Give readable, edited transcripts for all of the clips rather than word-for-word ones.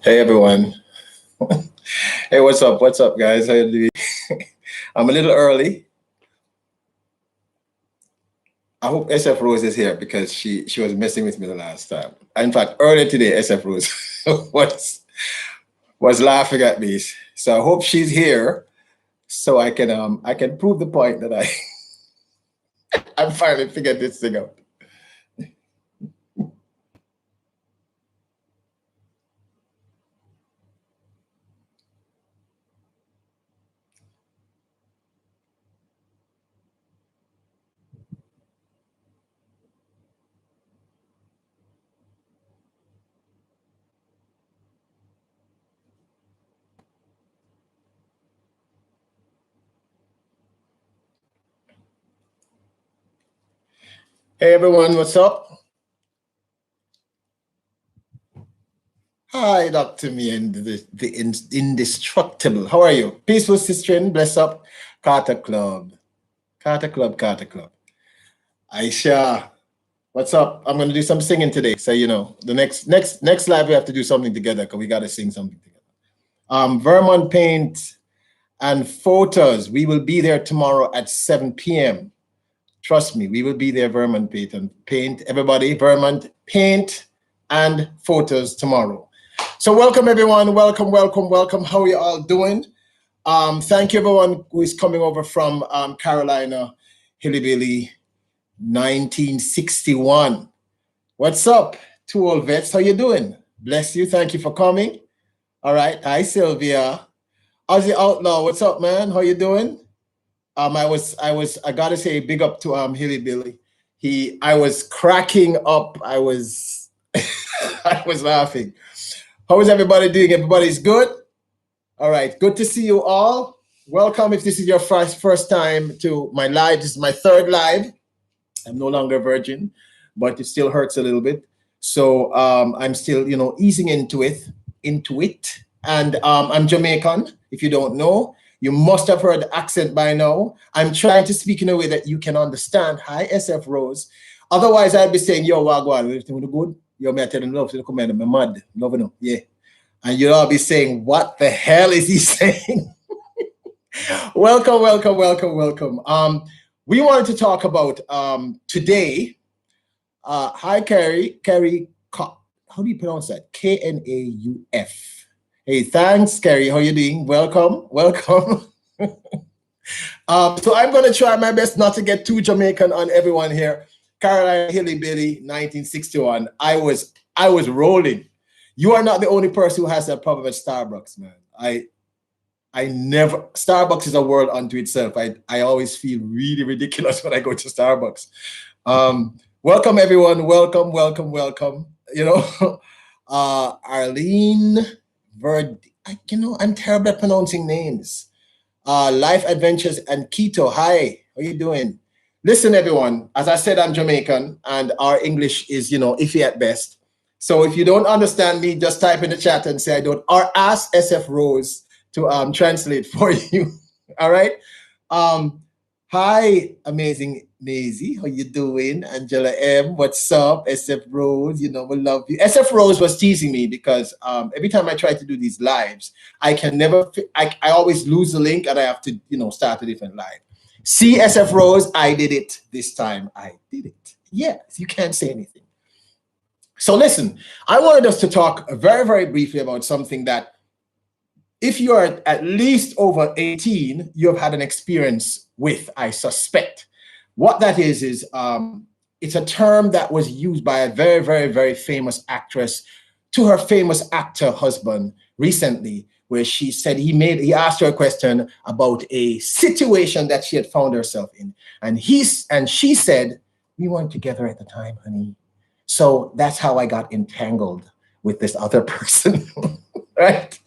Hey everyone. Hey, what's up? What's up, guys? How you doing? I'm a little early. I hope SF Rose is here because she was messing with me the last time. In fact, earlier today, SF Rose was was laughing at me. So I hope she's here so I can prove the point that I finally figured this thing out. Hey everyone, what's up? Hi, Dr. Me and the indestructible. How are you? Peaceful sister, bless up. Carter Club. Carter Club, Carter Club. Aisha, what's up? I'm gonna do some singing today. So the next live we have to do something together because we gotta sing something together. Vermont Paint and Photos. We will be there tomorrow at 7 p.m. Trust me, we will be there, Vermont Paint and Paint. Everybody, Vermont Paint and Photos tomorrow. So welcome everyone. Welcome, welcome, welcome. How are you all doing? Thank you everyone who is coming over from Carolina, Hillybilly, 1961. What's up, two old vets? How you doing? Bless you. Thank you for coming. All right. Hi, Sylvia. Ozzy Outlaw. What's up, man? How you doing? I gotta say big up to Hillybilly. I was cracking up. I was I was laughing. How is everybody doing? Everybody's good? All right. Good to see you all. Welcome. If this is your first time to my live, this is my third live. I'm no longer a virgin, but it still hurts a little bit. So I'm still, easing into it. And I'm Jamaican. If you don't know, you must have heard the accent by now. I'm trying to speak in a way that you can understand. Hi, SF Rose. Otherwise, I'd be saying, yo, wagwan, everything good? Yo, me I tell you love to the command, I'm mad. Love no, yeah. And you'll all be saying, what the hell is he saying? Welcome, welcome, welcome, welcome. We wanted to talk about today. Hi, Carrie. Carrie, how do you pronounce that? Knauf. Hey, thanks, Carrie. How you doing? Welcome, welcome. So I'm going to try my best not to get too Jamaican on everyone here. Carolina Hillybilly, 1961. I was rolling. You are not the only person who has that problem at Starbucks, man. I never, Starbucks is a world unto itself. I always feel really ridiculous when I go to Starbucks. Welcome everyone, welcome, welcome, welcome. Arlene I'm terrible at pronouncing names. Life Adventures and Keto, hi, how you doing? Listen everyone, as I said, I'm Jamaican and our English is, iffy at best. So if you don't understand me, just type in the chat and say I don't, or ask SF Rose to translate for you. All right. Hi, amazing Maisie. How you doing? Angela M. What's up? SF Rose, we love you. SF Rose was teasing me because every time I try to do these lives, I can never, I always lose the link and I have to, start a different live. See, SF Rose, I did it this time. I did it. Yes, you can't say anything. So listen, I wanted us to talk very, very briefly about something that if you are at least over 18, you've had an experience with, I suspect. What that is it's a term that was used by a very, very, very famous actress to her famous actor husband recently, where she said he asked her a question about a situation that she had found herself in. And she said, we weren't together at the time, honey. So that's how I got entangled with this other person, right?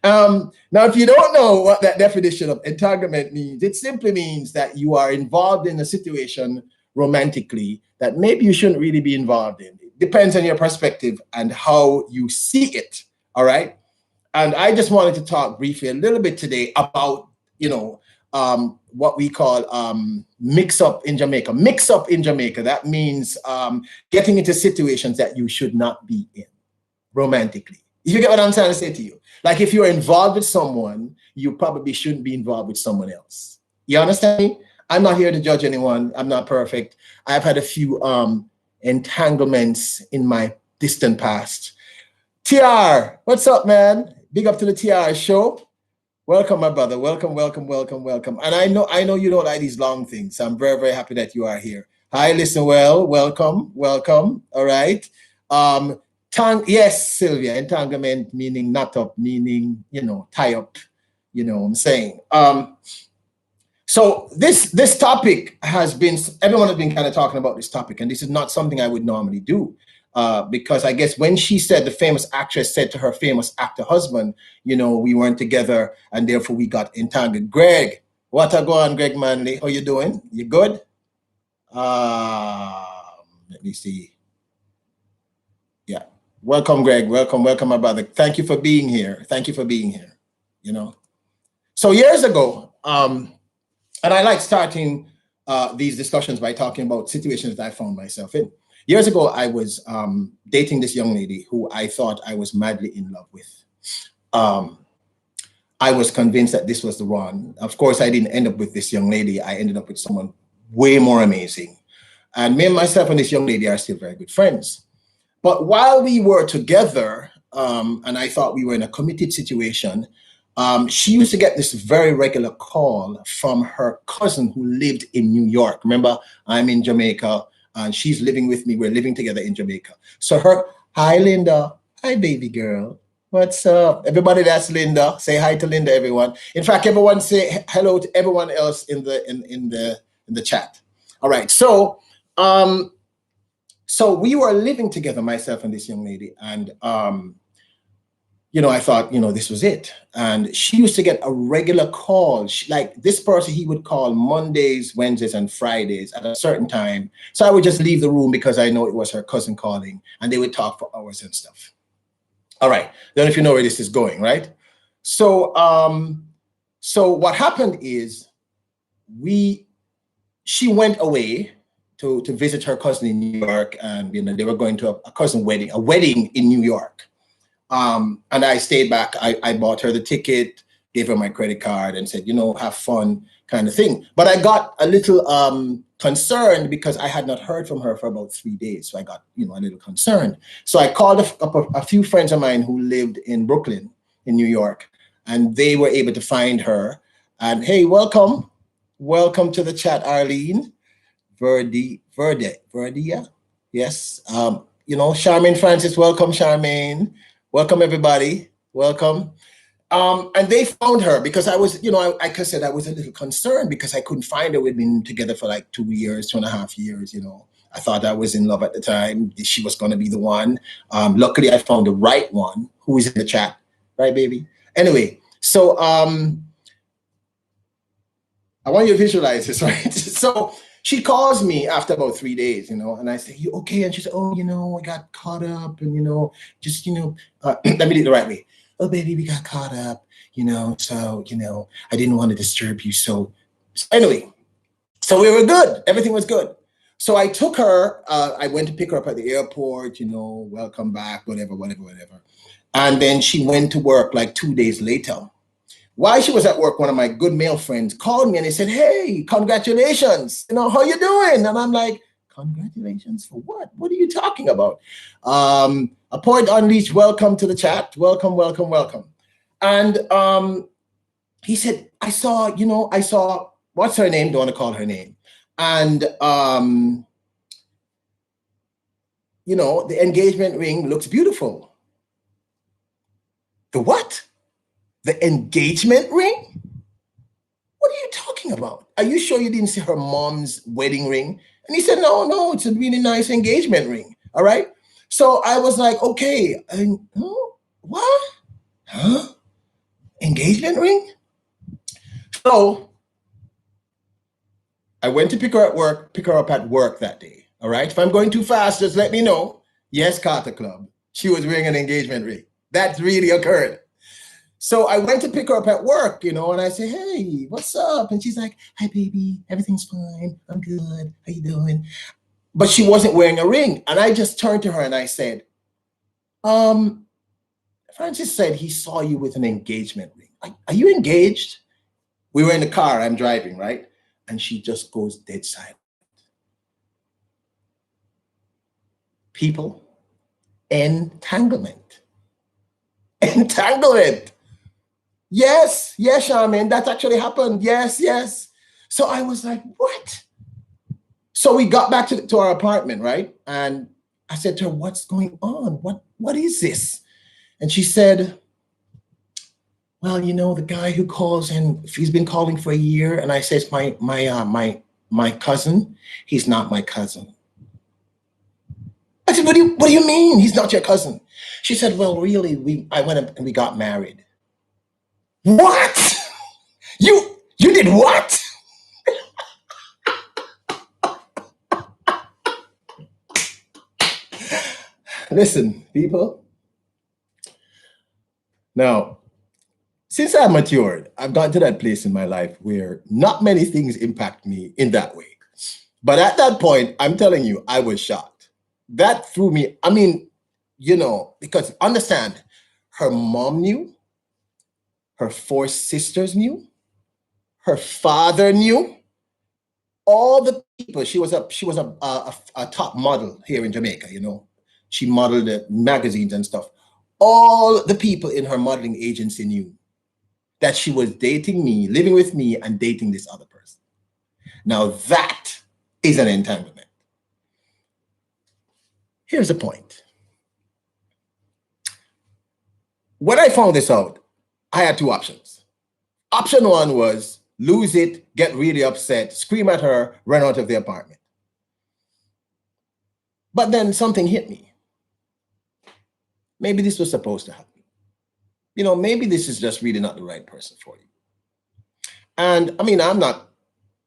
Now, if you don't know what that definition of entanglement means, it simply means that you are involved in a situation romantically that maybe you shouldn't really be involved in. It depends on your perspective and how you see it, all right? And I just wanted to talk briefly a little bit today about, what we call mix up in Jamaica. Mix up in Jamaica, that means getting into situations that you should not be in romantically. You get what I'm trying to say to you? Like if you're involved with someone, you probably shouldn't be involved with someone else. You understand me? I'm not here to judge anyone. I'm not perfect. I've had a few entanglements in my distant past. TR, what's up, man? Big up to the TR show. Welcome, my brother. Welcome, welcome, welcome, welcome. And I know you don't like these long things. So I'm very, very happy that you are here. Hi, listen well. Welcome, welcome. All right. Yes, Sylvia. Entanglement meaning knot up, meaning tie up. You know what I'm saying. So this topic has been, everyone has been kind of talking about this topic, and this is not something I would normally do. Because I guess when she said, the famous actress said to her famous actor husband, we weren't together and therefore we got entangled. Greg, what a go on, Greg Manley? How you doing? You good? Let me see. Yeah. Welcome, Greg. Welcome, welcome, my brother. Thank you for being here. Thank you for being here. So years ago, and I like starting these discussions by talking about situations that I found myself in. Years ago, I was dating this young lady who I thought I was madly in love with. I was convinced that this was the one. Of course, I didn't end up with this young lady. I ended up with someone way more amazing. And me and myself and this young lady are still very good friends. But while we were together, and I thought we were in a committed situation, she used to get this very regular call from her cousin who lived in New York. Remember, I'm in Jamaica and she's living with me. We're living together in Jamaica. So hi, Linda. Hi, baby girl. What's up? Everybody that's Linda, say hi to Linda, everyone. In fact, everyone say hello to everyone else in the chat. All right. So we were living together, myself and this young lady, and I thought, this was it. And she used to get a regular call. Like this person, he would call Mondays, Wednesdays, and Fridays at a certain time. So I would just leave the room because I know it was her cousin calling, and they would talk for hours and stuff. All right. Then if you know where this is going, right? So what happened is she went away to visit her cousin in New York, and they were going to a cousin wedding, in New York. And I stayed back. I bought her the ticket, gave her my credit card, and said, have fun, kind of thing. But I got a little concerned because I had not heard from her for about 3 days. So I got, a little concerned. So I called up a few friends of mine who lived in Brooklyn, in New York, and they were able to find her. And hey, welcome to the chat, Arlene. Verdia. Yes. Charmaine Francis, welcome, Charmaine. Welcome, everybody. Welcome. And they found her because I was, like I said, I was a little concerned because I couldn't find her. We'd been together for like 2 years, 2.5 years, I thought I was in love at the time. She was going to be the one. Luckily, I found the right one who is in the chat. Right, baby? Anyway, so I want you to visualize this, right? So she calls me after about 3 days, and I say, you okay? And she said, oh, I got caught up and, just, let me do it the right way. Oh, baby, we got caught up, so, I didn't want to disturb you. So anyway, so we were good. Everything was good. So I took her, I went to pick her up at the airport, welcome back, whatever. And then she went to work like 2 days later. While she was at work, one of my good male friends called me and he said, hey, congratulations. How you doing? And I'm like, congratulations for what? What are you talking about? A point unleashed, welcome to the chat. Welcome. And he said, I saw, what's her name? Don't want to call her name. And, the engagement ring looks beautiful. The what? The engagement ring? What are you talking about? Are you sure you didn't see her mom's wedding ring? And he said, no, it's a really nice engagement ring. All right. So I was like, okay, what? Huh? Engagement ring? So I went to pick her up at work that day. All right. If I'm going too fast, just let me know. Yes, Carter Club. She was wearing an engagement ring. That really occurred. So I went to pick her up at work, and I said, hey, what's up? And she's like, hi, baby, everything's fine. I'm good. How you doing? But she wasn't wearing a ring. And I just turned to her and I said, Francis said he saw you with an engagement ring. Are you engaged? We were in the car, I'm driving, right? And she just goes dead silent. People, entanglement. Entanglement. Yes, yes, Charmaine, that actually happened. Yes, yes. So I was like, what? So we got back to our apartment, right? And I said to her, what's going on? What is this? And she said, well, you know, the guy who calls and he's been calling for a year. And I says, my cousin, he's not my cousin. I said, what do you mean? He's not your cousin. She said, well, really, I went and we got married. What? You did what? Listen, people. Now, since I matured, I've gotten to that place in my life where not many things impact me in that way. But at that point, I'm telling you, I was shocked. That threw me. I mean, you know, because understand, her mom knew, her four sisters knew, her father knew, all the people. She was a top model here in Jamaica. You know, she modeled magazines and stuff. All the people in her modeling agency knew that she was dating me, living with me, and dating this other person. Now that is an entanglement. Here's the point. When I found this out, I had two options. Option one was lose it, get really upset, scream at her, run out of the apartment. But then something hit me. Maybe this was supposed to happen. You know, maybe this is just really not the right person for you. And I mean, I'm not,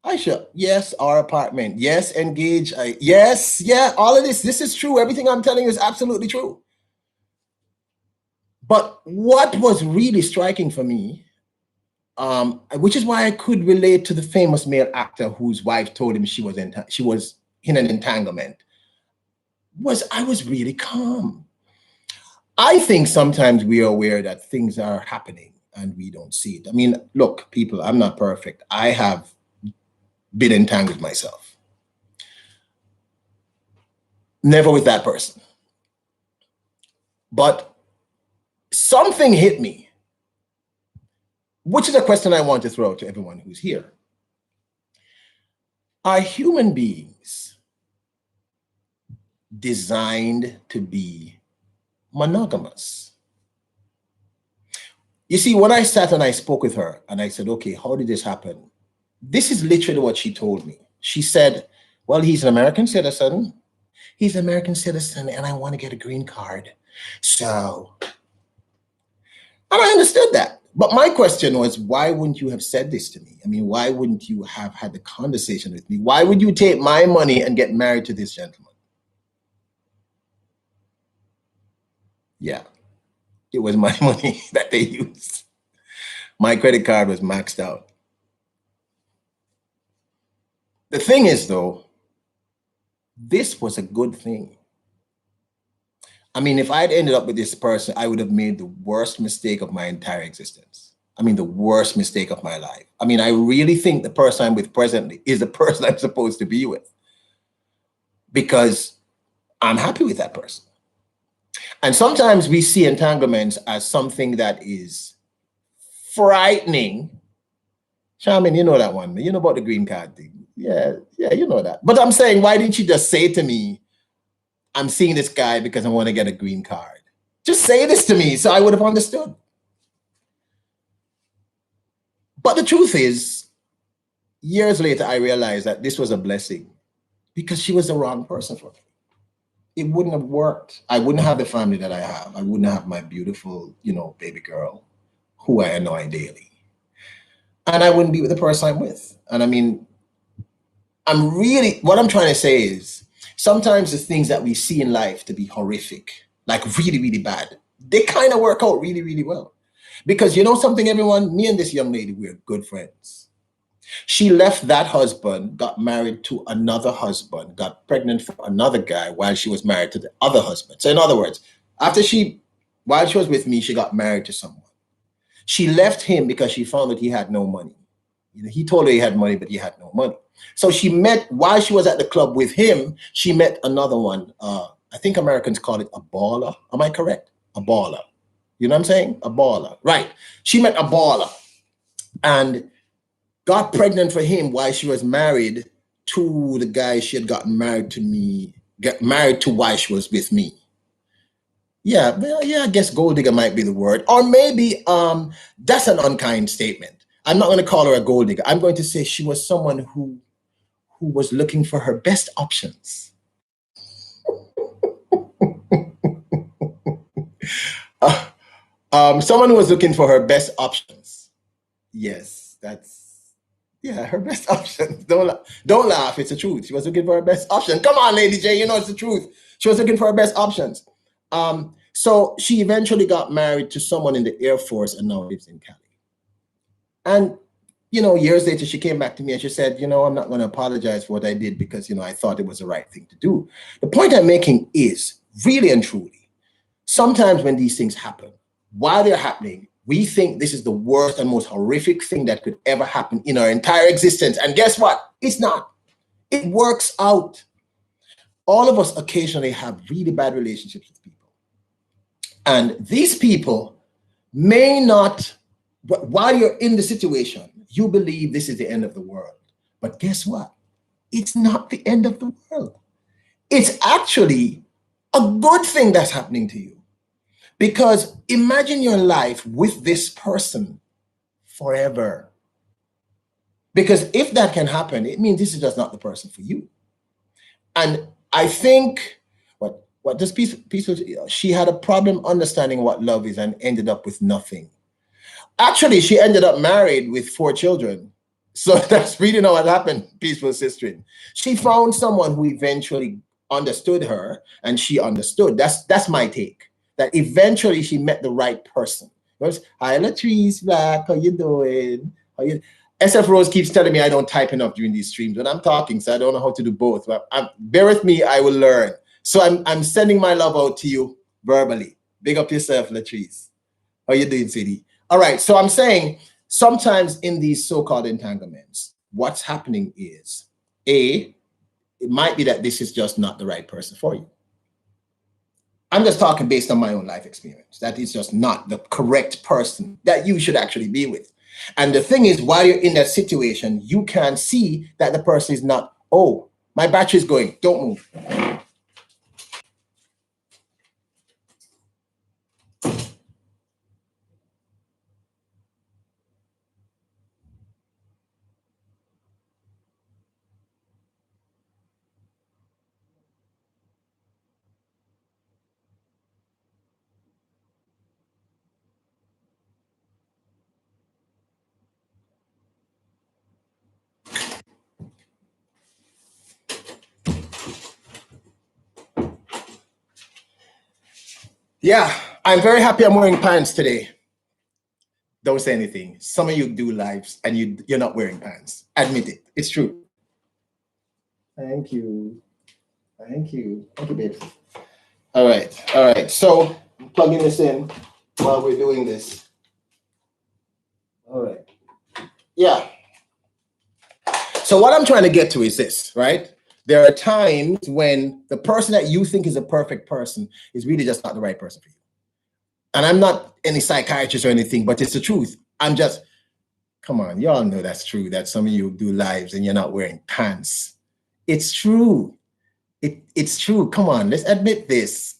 Aisha, yes, our apartment, yes, engage, yes, yeah, all of this is true. Everything I'm telling you is absolutely true. But what was really striking for me, which is why I could relate to the famous male actor whose wife told him she was in an entanglement, was I was really calm. I think sometimes we are aware that things are happening and we don't see it. I mean, look, people, I'm not perfect. I have been entangled myself. Never with that person. But something hit me, which is a question I want to throw out to everyone who's here. Are human beings designed to be monogamous? You see, when I sat and I spoke with her and I said, okay, how did this happen? This is literally what she told me. She said, well, he's an American citizen. He's an American citizen and I want to get a green card. So, and I understood that. But my question was, why wouldn't you have said this to me? I mean, why wouldn't you have had the conversation with me? Why would you take my money and get married to this gentleman? Yeah, it was my money that they used. My credit card was maxed out. The thing is, though, this was a good thing. I mean, if I had ended up with this person, I would have made the worst mistake of my entire existence. I mean, the worst mistake of my life. I mean, I really think the person I'm with presently is the person I'm supposed to be with because I'm happy with that person. And sometimes we see entanglements as something that is frightening. Charmin, you know that one. You know about the green card thing. Yeah, you know that. But I'm saying, why didn't you just say to me, I'm seeing this guy because I want to get a green card? Just say this to me so I would have understood. But the truth is, years later, I realized that this was a blessing because she was the wrong person for me. It wouldn't have worked. I wouldn't have the family that I have. I wouldn't have my beautiful, you know, baby girl who I annoy daily. And I wouldn't be with the person I'm with. And I mean, what I'm trying to say is sometimes the things that we see in life to be horrific, like really, really bad, they kind of work out really, really well. Because you know something, everyone, me and this young lady, we're good friends. She left that husband, got married to another husband, got pregnant for another guy while she was married to the other husband. So in other words, after she While she was with me, she got married to someone. She left him because she found that he had no money. You know, he told her he had money, but he had no money. So she met, while she was at the club with him, she met another one. I think Americans call it a baller. Am I correct? A baller. You know what I'm saying? A baller. Right. She met a baller and got pregnant for him while she was married to the guy she had gotten married to me, get married to while she was with me. Yeah, well, yeah, I guess gold digger might be the word. Or maybe that's an unkind statement. I'm not going to call her a gold digger. I'm going to say she was someone who was looking for her best options. Uh, Someone who was looking for her best options. Yes, that's yeah, her best options. Don't laugh. It's the truth. She was looking for her best option. Come on, Lady J, you know it's the truth. She was looking for her best options. So she eventually got married to someone in the Air Force and now lives in Cali. And years later, she came back to me and she said, I'm not going to apologize for what I did because I thought it was the right thing to do. The point I'm making is really and truly, sometimes when these things happen, while they're happening, we think this is the worst and most horrific thing that could ever happen in our entire existence. And guess what? It's not. It works out. All of us occasionally have really bad relationships with people. And these people may not, while you're in the situation, you believe this is the end of the world. But guess what? It's not the end of the world. It's actually a good thing that's happening to you. Because imagine your life with this person forever. Because if that can happen, it means this is just not the person for you. And I think what this piece, she had a problem understanding what love is and ended up with nothing. Actually, she ended up married with 4 children. So that's really not what happened, peaceful sistering. She found someone who eventually understood her and she understood. That's my take. That eventually she met the right person. Hi, Latrice Black, how you doing? SF Rose keeps telling me I don't type enough during these streams when I'm talking, so I don't know how to do both. But bear with me, I will learn. So I'm sending my love out to you verbally. Big up yourself, Latrice. How you doing, City? All right, so I'm saying sometimes in these so-called entanglements, what's happening is, it might be that this is just not the right person for you. I'm just talking based on my own life experience. That is just not the correct person that you should actually be with. And the thing is, while you're in that situation, you can see that the person is not, oh, my battery's going, don't move. Yeah, I'm very happy I'm wearing pants today. Don't say anything. Some of you do lives and you're not wearing pants. Admit it. It's true. Thank you. Thank you. Thank you, babe. All right. All right. So I'm plugging this in while we're doing this. All right. Yeah. So what I'm trying to get to is this, right? There are times when the person that you think is a perfect person is really just not the right person for you. And I'm not any psychiatrist or anything, but it's the truth. Come on, y'all know that's true, that some of you do lives and you're not wearing pants. It's true. It's true. Come on, let's admit this.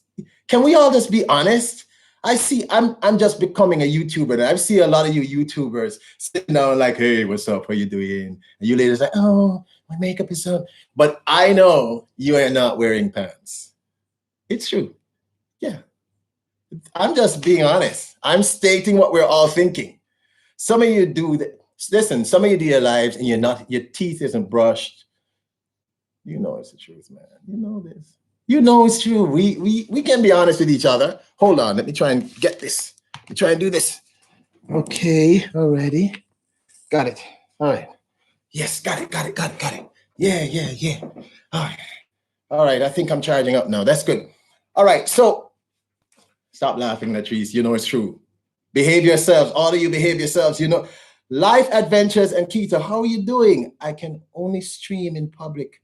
Can we all just be honest? I'm just becoming a YouTuber, and I see a lot of you YouTubers sitting down like, hey, what's up? How you doing? And you ladies like, oh, my makeup is up. But I know you are not wearing pants. It's true. Yeah. I'm just being honest. I'm stating what we're all thinking. Some of you do that. Listen, some of you do your lives and your teeth isn't brushed. You know it's the truth, man. You know this. You know it's true. We can be honest with each other. Hold on, let me try and get this. Let me try and do this. Okay, already. Got it. All right. Yes, got it. Yeah. All right. All right, I think I'm charging up now. That's good. All right, so Stop laughing, Latrice. You know it's true. Behave yourselves. All of you behave yourselves. You know, life adventures and Keita, how are you doing? I can only stream in public.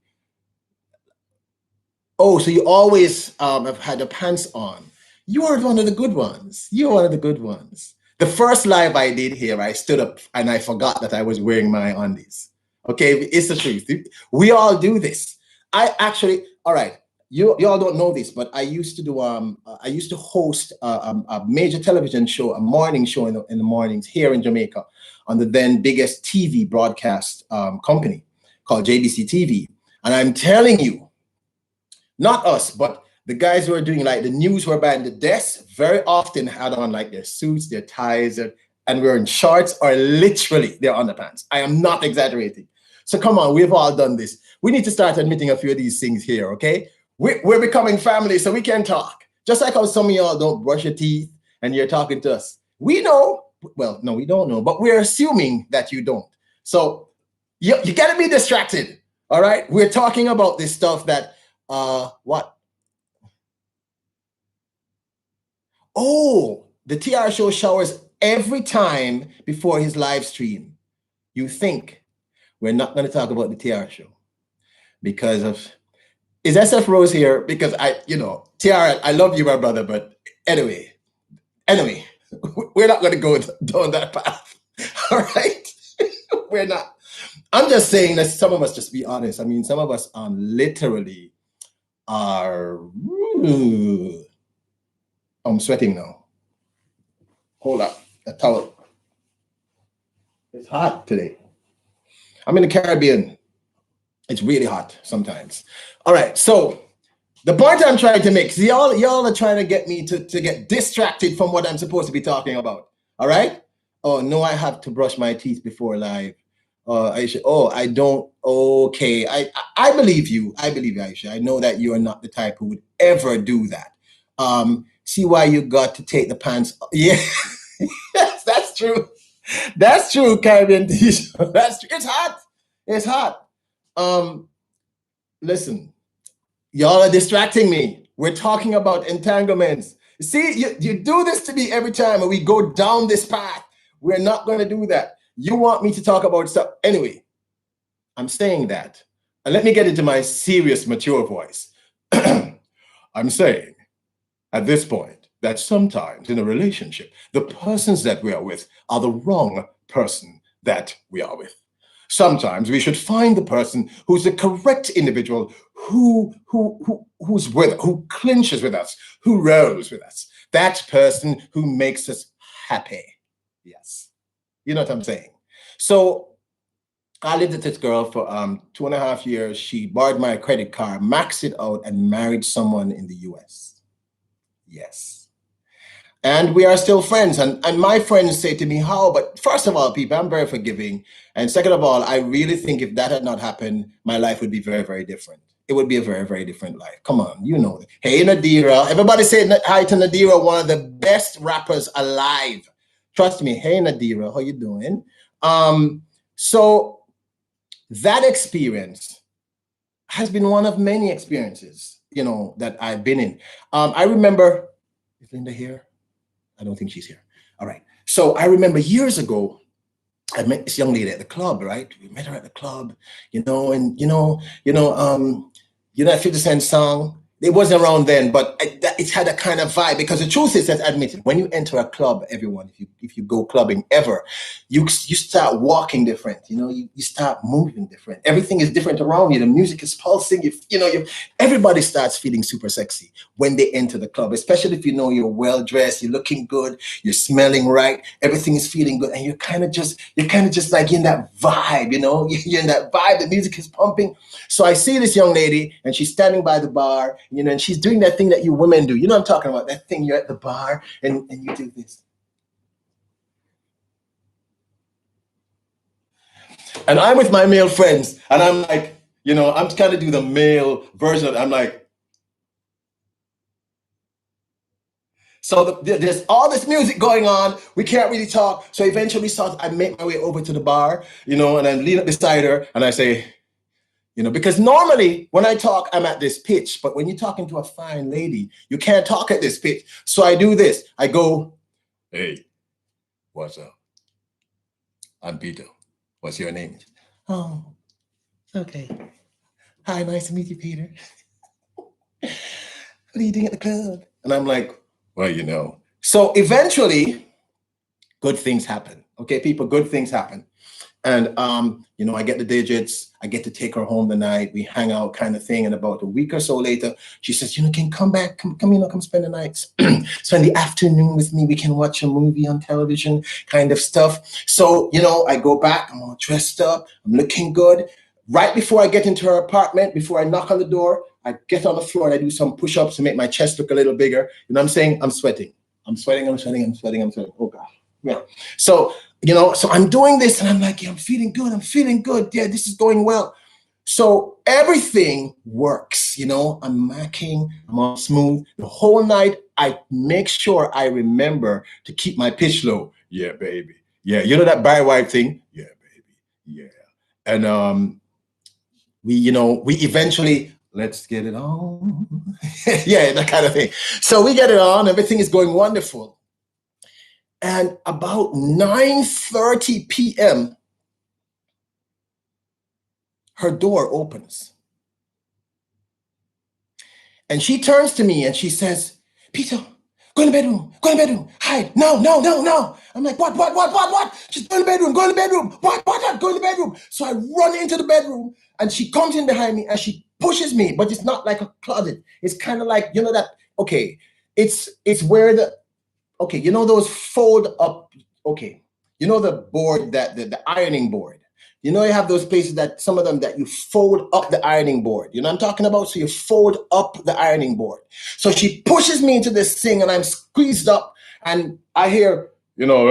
Oh, so you always have had your pants on. You are one of the good ones. You're one of the good ones. The first live I did here, I stood up and I forgot that I was wearing my undies. Okay, it's the truth. We all do this. I actually, all right. You all don't know this, but I used to host a major television show, a morning show in the mornings here in Jamaica, on the then biggest TV broadcast company called JBC TV. And I'm telling you, not us, but the guys who are doing like the news who are behind the desk very often had on like their suits, their ties, and wearing shorts or literally their underpants. I am not exaggerating. So come on, we've all done this. We need to start admitting a few of these things here, okay? We're becoming family, so we can talk. Just like how some of y'all don't brush your teeth and you're talking to us. We know, well, no, we don't know, but we're assuming that you don't. So you gotta be distracted, all right? We're talking about this stuff that, what? Oh, the TR show showers every time before his live stream. You think we're not going to talk about the TR show because of, is SF Rose here? Because TR, I love you, my brother, but anyway, we're not going to go down that path. All right? We're not. I'm just saying that some of us, just be honest. I mean, some of us literally are, I'm sweating now. Hold up, a towel. It's hot today. I'm in the Caribbean. It's really hot sometimes. All right, so the point I'm trying to make, see, y'all are trying to get me to get distracted from what I'm supposed to be talking about. All right? Oh, no, I have to brush my teeth before live. I don't. Okay, I believe you. I believe you, Aisha. I know that you are not the type who would ever do that. See why you got to take the pants. Yeah, yes, that's true. That's true, Caribbean t-shirt. That's true. It's hot. It's hot. Listen, y'all are distracting me. We're talking about entanglements. See, you do this to me every time and we go down this path. We're not going to do that. You want me to talk about stuff. Anyway, I'm saying that. And let me get into my serious, mature voice. I'm saying at this point that sometimes in a relationship, the persons that we are with are the wrong person that we are with. Sometimes we should find the person who's the correct individual, who's with, who clinches with us, who rolls with us. That person who makes us happy. Yes. You know what I'm saying? So I lived with this girl for 2.5 years. She borrowed my credit card, maxed it out, and married someone in the US. Yes. And we are still friends. And my friends say to me, how? But first of all, people, I'm very forgiving. And second of all, I really think if that had not happened, my life would be very, very different. It would be a very, very different life. Come on, you know it. Hey, Nadira. Everybody say hi to Nadira, one of the best rappers alive. Trust me. Hey, Nadira, how you doing? So that experience has been one of many experiences, that I've been in. I remember, is Linda here? I don't think she's here. All right. So I remember years ago, I met this young lady at the club, right? We met her at the club, and that 50 Cent song, it wasn't around then, but it had a kind of vibe, because the truth is, let's admit it, when you enter a club, everyone, if you go clubbing ever, you start walking different, you start moving different. Everything is different around you. The music is pulsing. Everybody starts feeling super sexy when they enter the club, especially if you're well dressed, you're looking good, you're smelling right, everything is feeling good, and you're kind of just like in that vibe, you're in that vibe, the music is pumping. So I see this young lady, and she's standing by the bar, and she's doing that thing that you women do. You know what I'm talking about? That thing, you're at the bar, and you do this. And I'm with my male friends, and I'm like, I'm trying to do the male version of it. I'm like, so there's all this music going on. We can't really talk. So eventually I make my way over to the bar, and I lean up beside her, and I say, You know, because normally when I talk, I'm at this pitch, but when you're talking to a fine lady, you can't talk at this pitch. So I do this. I go, hey, what's up? I'm Peter. What's your name? Oh, okay. Hi, nice to meet you, Peter. What are you doing at the club? And I'm like, well, you know. So eventually, good things happen. Okay, people, good things happen. And you know, I get the digits, I get to take her home the night, we hang out kind of thing. And about a week or so later, she says, you know, can you come back, come, you know, come spend the night, spend the afternoon with me. We can watch a movie on television, kind of stuff. So, you know, I go back, I'm all dressed up, I'm looking good. Right before I get into her apartment, before I knock on the door, I get on the floor and I do some push-ups to make my chest look a little bigger. You know what I'm saying? I'm sweating. I'm sweating, I'm sweating, I'm sweating, I'm sweating. Oh God. Yeah. So, you know, so I'm doing this and I'm like, yeah, I'm feeling good. I'm feeling good. Yeah, this is going well. So everything works, you know, I'm macking, I'm all smooth. The whole night, I make sure I remember to keep my pitch low. Yeah, baby. Yeah, you know that Barry White thing? Yeah, baby. Yeah. And we, you know, we eventually, let's get it on. Yeah, that kind of thing. So we get it on, everything is going wonderful. And about 9:30 p.m., her door opens. And she turns to me and she says, Peter, go in the bedroom, go in the bedroom, hide. No, no, no, no. I'm like, what? She's go in the bedroom, go in the bedroom. What? Go in the bedroom. So I run into the bedroom and she comes in behind me and she pushes me, but it's not like a closet. It's kind of like, you know that, okay, it's where the, okay, you know those fold up, okay, you know the board that the ironing board. You know, you have those places that some of them that you fold up the ironing board. You know what I'm talking about? So you fold up the ironing board. So she pushes me into this thing and I'm squeezed up and I hear, you know,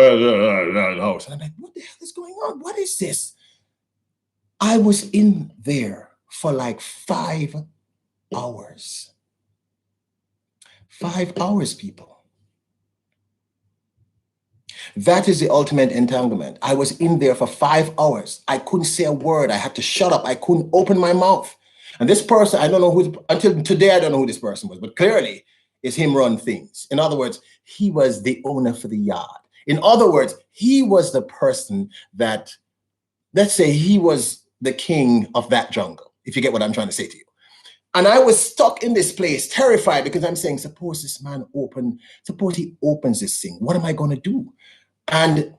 house. And I'm like, what the hell is going on? What is this? I was in there for like 5 hours. 5 hours, people. That is the ultimate entanglement. I was in there for 5 hours. I couldn't say a word. I had to shut up. I couldn't open my mouth. And this person, I don't know who, until today, I don't know who this person was, but clearly it's him run things. In other words, he was the owner for the yard. In other words, he was the person that, let's say he was the king of that jungle, if you get what I'm trying to say to you. And I was stuck in this place, terrified, because I'm saying, suppose this man suppose he opens this thing. What am I going to do? And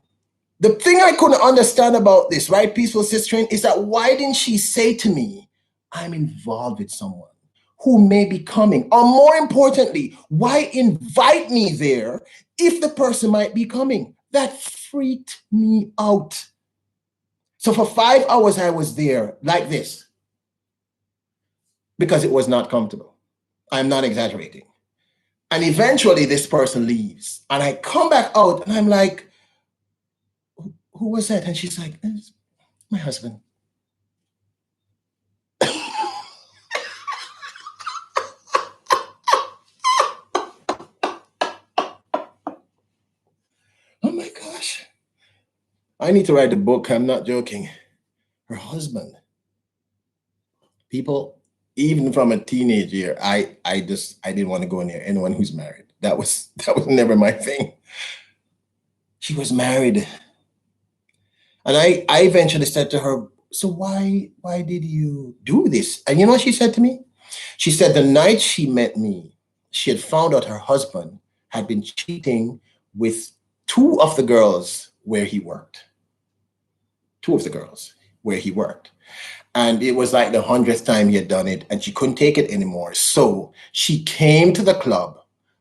the thing I couldn't understand about this, right, Peaceful Sister, is that why didn't she say to me, I'm involved with someone who may be coming? Or more importantly, why invite me there if the person might be coming? That freaked me out. So for 5 hours, I was there like this because it was not comfortable. I'm not exaggerating. And eventually this person leaves and I come back out and I'm like, who was that? And she's like, it's my husband. Oh my gosh. I need to write a book. I'm not joking. Her husband. People, even from a teenage year, I didn't want to go near anyone who's married. That was never my thing. She was married. And I eventually said to her, so why did you do this? And you know what she said to me? She said the night she met me, she had found out her husband had been cheating with 2 of the girls where he worked. 2 of the girls where he worked. And it was like the 100th time he had done it and she couldn't take it anymore. So she came to the club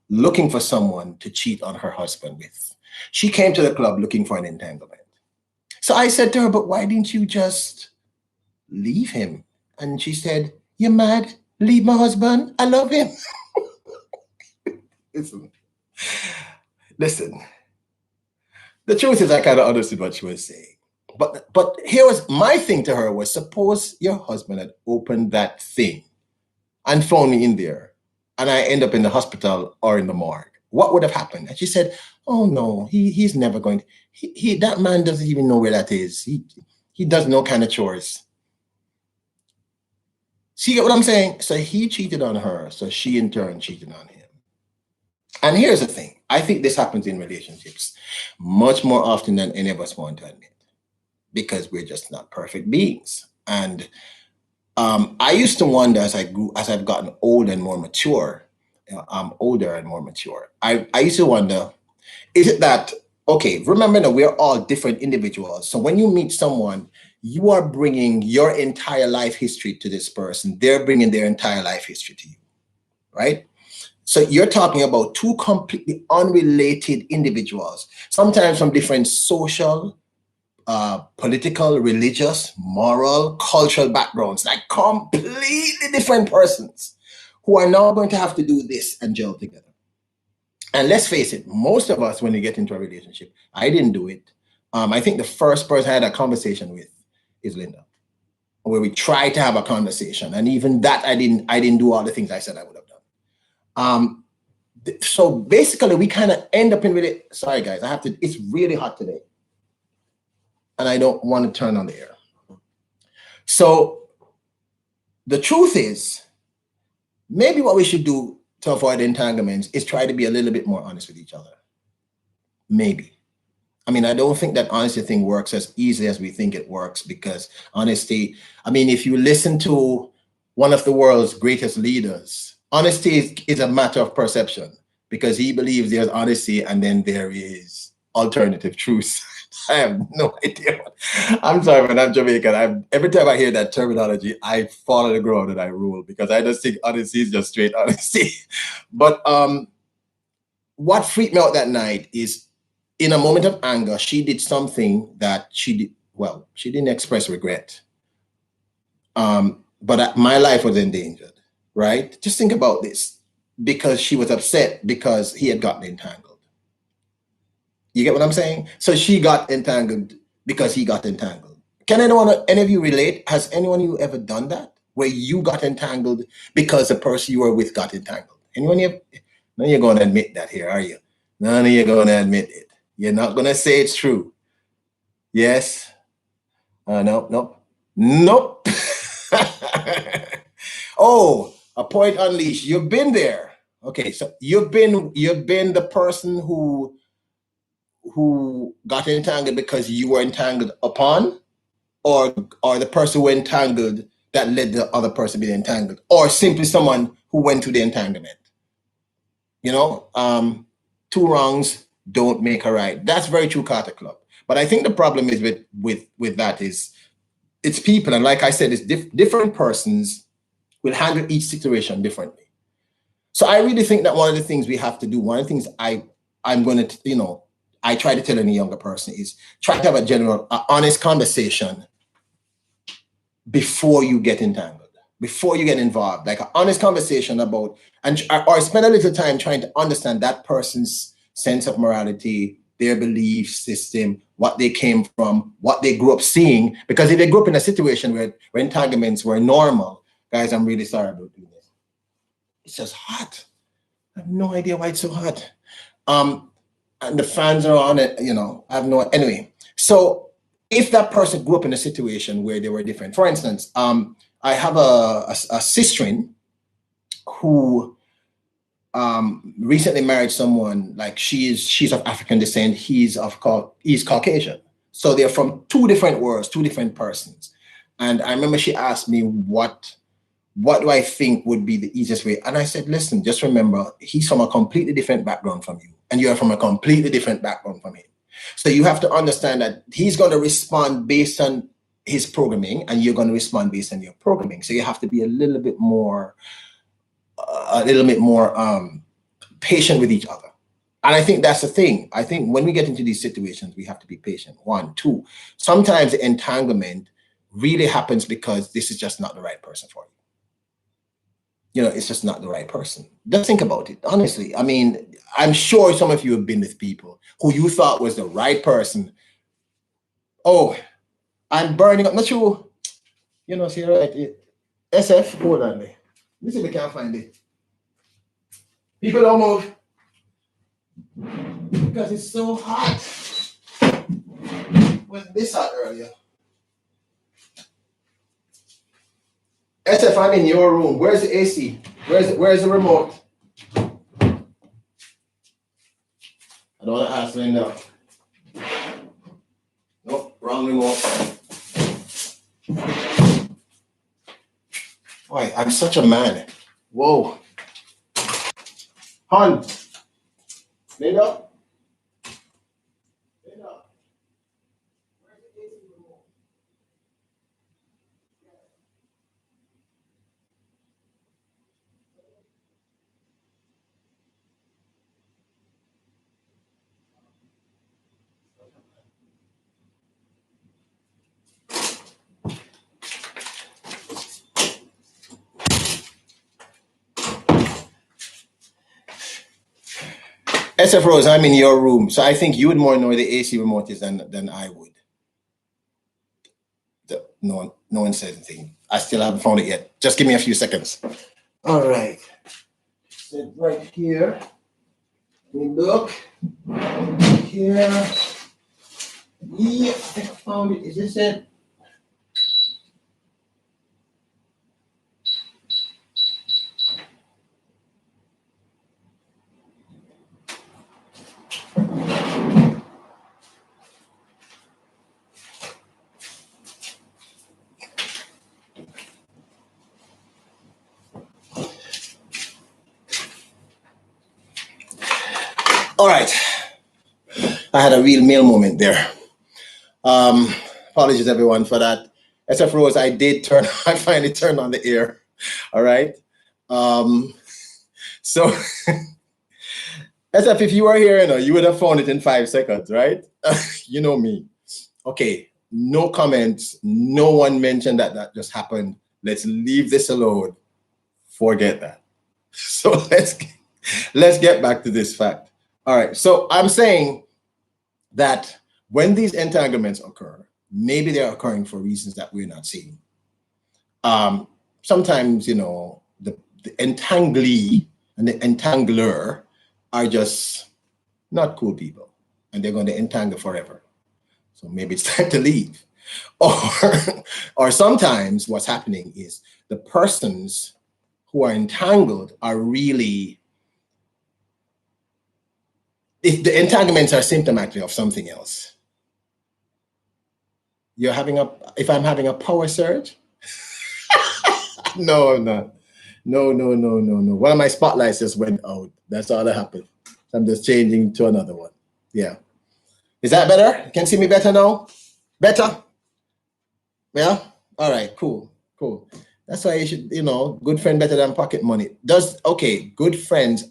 looking for someone to cheat on her husband with. She came to the club looking for an entanglement. So I said to her, but why didn't you just leave him? And she said, you mad? Leave my husband? I love him. Listen. The truth is I kind of understood what she was saying. But here was my thing to her was, suppose your husband had opened that thing and found me in there and I end up in the hospital or in the morgue. What would have happened? And she said, oh no, he's never going to, that man doesn't even know where that is. He does no kind of chores. See, get what I'm saying? So he cheated on her, so she in turn cheated on him. And here's the thing, I think this happens in relationships much more often than any of us want to admit, because we're just not perfect beings. And I used to wonder as I've gotten older and more mature, I'm older and more mature. I used to wonder, is it that, okay, remember that we're all different individuals. So when you meet someone, you are bringing your entire life history to this person. They're bringing their entire life history to you, right? So you're talking about two completely unrelated individuals, sometimes from different social, political, religious, moral, cultural backgrounds, like completely different persons who are now going to have to do this and gel together. And let's face it, most of us, when we get into a relationship, I didn't do it. I think the first person I had a conversation with is Linda, where we tried to have a conversation, and even that I didn't do all the things I said I would have done. So basically, we kind of end up in really. Sorry, guys, I have to. It's really hot today, and I don't want to turn on the air. So the truth is, maybe what we should do to avoid entanglements is try to be a little bit more honest with each other. Maybe. I mean, I don't think that honesty thing works as easily as we think it works, because honesty, I mean, if you listen to one of the world's greatest leaders, honesty is a matter of perception, because he believes there's honesty and then there is alternative truth. I have no idea. I'm sorry, but I'm Jamaican. Every time I hear that terminology, I fall on the ground and I rule, because I just think honesty is just straight honesty. But what freaked me out that night is, in a moment of anger, she did something that she did. Well, she didn't express regret, but my life was endangered, right? Just think about this, because she was upset because he had gotten entangled. You get what I'm saying? So she got entangled because he got entangled. Can any of you relate? Has anyone of you ever done that, where you got entangled because the person you were with got entangled? Anyone here? None of you going to admit that here, are you? None of you going to admit it. You're not going to say it's true. Yes? No, nope. Nope. Oh, a point unleashed. You've been there. Okay, so you've been the person who got entangled because you were entangled upon, or the person who entangled that led the other person being entangled, or simply someone who went through the entanglement. You know, two wrongs don't make a right. That's very true, Carter Club. But I think the problem is with that is, it's people, and like I said, it's different persons will handle each situation differently. So I really think that one of the things we have to do, one of the things I'm going to, I try to tell any younger person is, try to have a general, honest conversation before you get entangled, before you get involved, like an honest conversation about, or spend a little time trying to understand that person's sense of morality, their belief system, what they came from, what they grew up seeing. Because if they grew up in a situation where entanglements were normal, guys, I'm really sorry about doing this. It's just hot. I have no idea why it's so hot. And the fans are on it, I have no, anyway. So if that person grew up in a situation where they were different, for instance, I have a sister who recently married someone, like she's of African descent, he's Caucasian. So they're from two different worlds, two different persons. And I remember she asked me what do I think would be the easiest way? And I said, listen, just remember, he's from a completely different background from you, and you're from a completely different background from him. So you have to understand that he's going to respond based on his programming, and you're going to respond based on your programming. So you have to be a little bit more patient with each other. And I think that's the thing. I think when we get into these situations, we have to be patient. One, two, sometimes the entanglement really happens because this is just not the right person for you. It's just not the right person. Just think about it, honestly. I mean, I'm sure some of you have been with people who you thought was the right person. Oh, I'm burning up. Not sure, see, right? SF, hold on me. Let me see if I can find it. People don't move because it's so hot. It was this hot earlier. SF, I'm in your room. Where's the AC? Where's the remote? I don't want to ask Linda. Nope, wrong remote. Boy, I'm such a man. Whoa. Hon. Linda? Linda? Where's the AC remote? SF Rose, I'm in your room, so I think you would more know where the AC remote is than I would. No one said anything. I still haven't found it yet. Just give me a few seconds. All right. Sit right here. Let me look. Here. Yeah, I found it. Is this it? All right. I had a real male moment there. Apologies everyone for that. SF Rose, I finally turned on the air. All right. So SF, if you were here, you would have found it in 5 seconds, right? You know me. Okay, no comments. No one mentioned that just happened. Let's leave this alone. Forget that. So let's get back to this fact. All right. So I'm saying that when these entanglements occur, maybe they're occurring for reasons that we're not seeing. Sometimes, the entanglee and the entangler are just not cool people, and they're going to entangle forever. So maybe it's time to leave. Or sometimes what's happening is the persons who are entangled are really, the entanglements are symptomatic of something else. If I'm having a power surge? No, I'm not. No. One of my spotlights just went out. That's all that happened. I'm just changing to another one. Yeah. Is that better? You can see me better now? Better? Yeah? All right, cool. That's why you should, good friend better than pocket money. Good friends.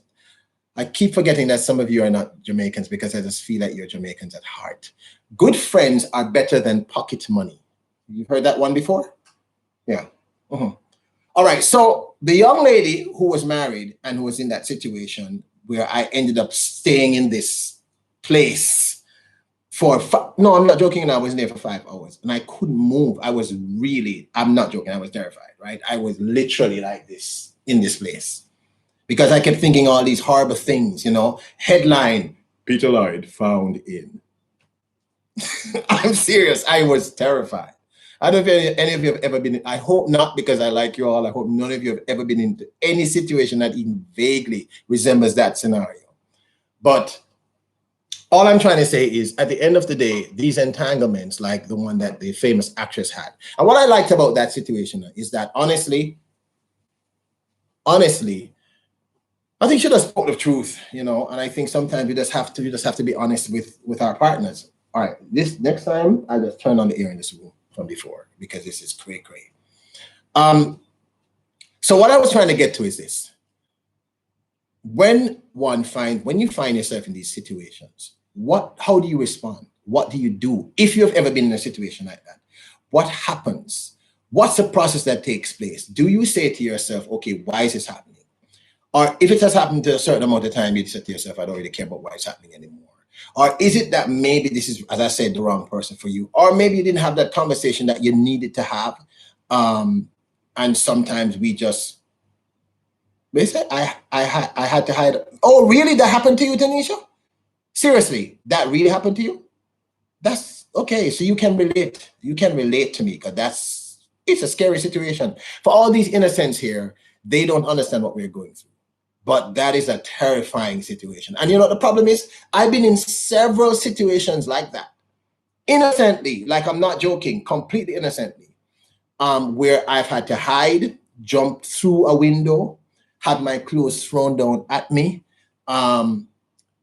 I keep forgetting that some of you are not Jamaicans because I just feel like you're Jamaicans at heart. Good friends are better than pocket money. You've heard that one before? Yeah. All right, so the young lady who was married and who was in that situation where I ended up staying in this place no, I'm not joking. I was there for 5 hours and I couldn't move. I'm not joking. I was terrified, right? I was literally like this in this place because I kept thinking all these horrible things, headline, Peter Lloyd found in. I'm serious. I was terrified. I don't know if any of you have ever been in, I hope not because I like you all. I hope none of you have ever been into any situation that even vaguely resembles that scenario. But all I'm trying to say is at the end of the day, these entanglements, like the one that the famous actress had. And what I liked about that situation is that honestly, I think she just spoke the truth, and I think sometimes we just have to be honest with our partners. All right, this next time I'll just turn on the air in this room from before because this is cray. So what I was trying to get to is this. When you find yourself in these situations, how do you respond? What do you do? If you've ever been in a situation like that, what happens? What's the process that takes place? Do you say to yourself, okay, why is this happening? Or if it has happened to a certain amount of time, you say to yourself, I don't really care about why it's happening anymore. Or is it that maybe this is, as I said, the wrong person for you? Or maybe you didn't have that conversation that you needed to have. And sometimes we just, I had to hide. Oh, really? That happened to you, Tanisha? Seriously, that really happened to you? That's okay. So you can relate. You can relate to me because It's a scary situation. For all these innocents here, they don't understand what we're going through. But that is a terrifying situation. And you know, the problem is, I've been in several situations like that. Innocently, like I'm not joking, completely innocently, where I've had to hide, jump through a window, had my clothes thrown down at me. Um,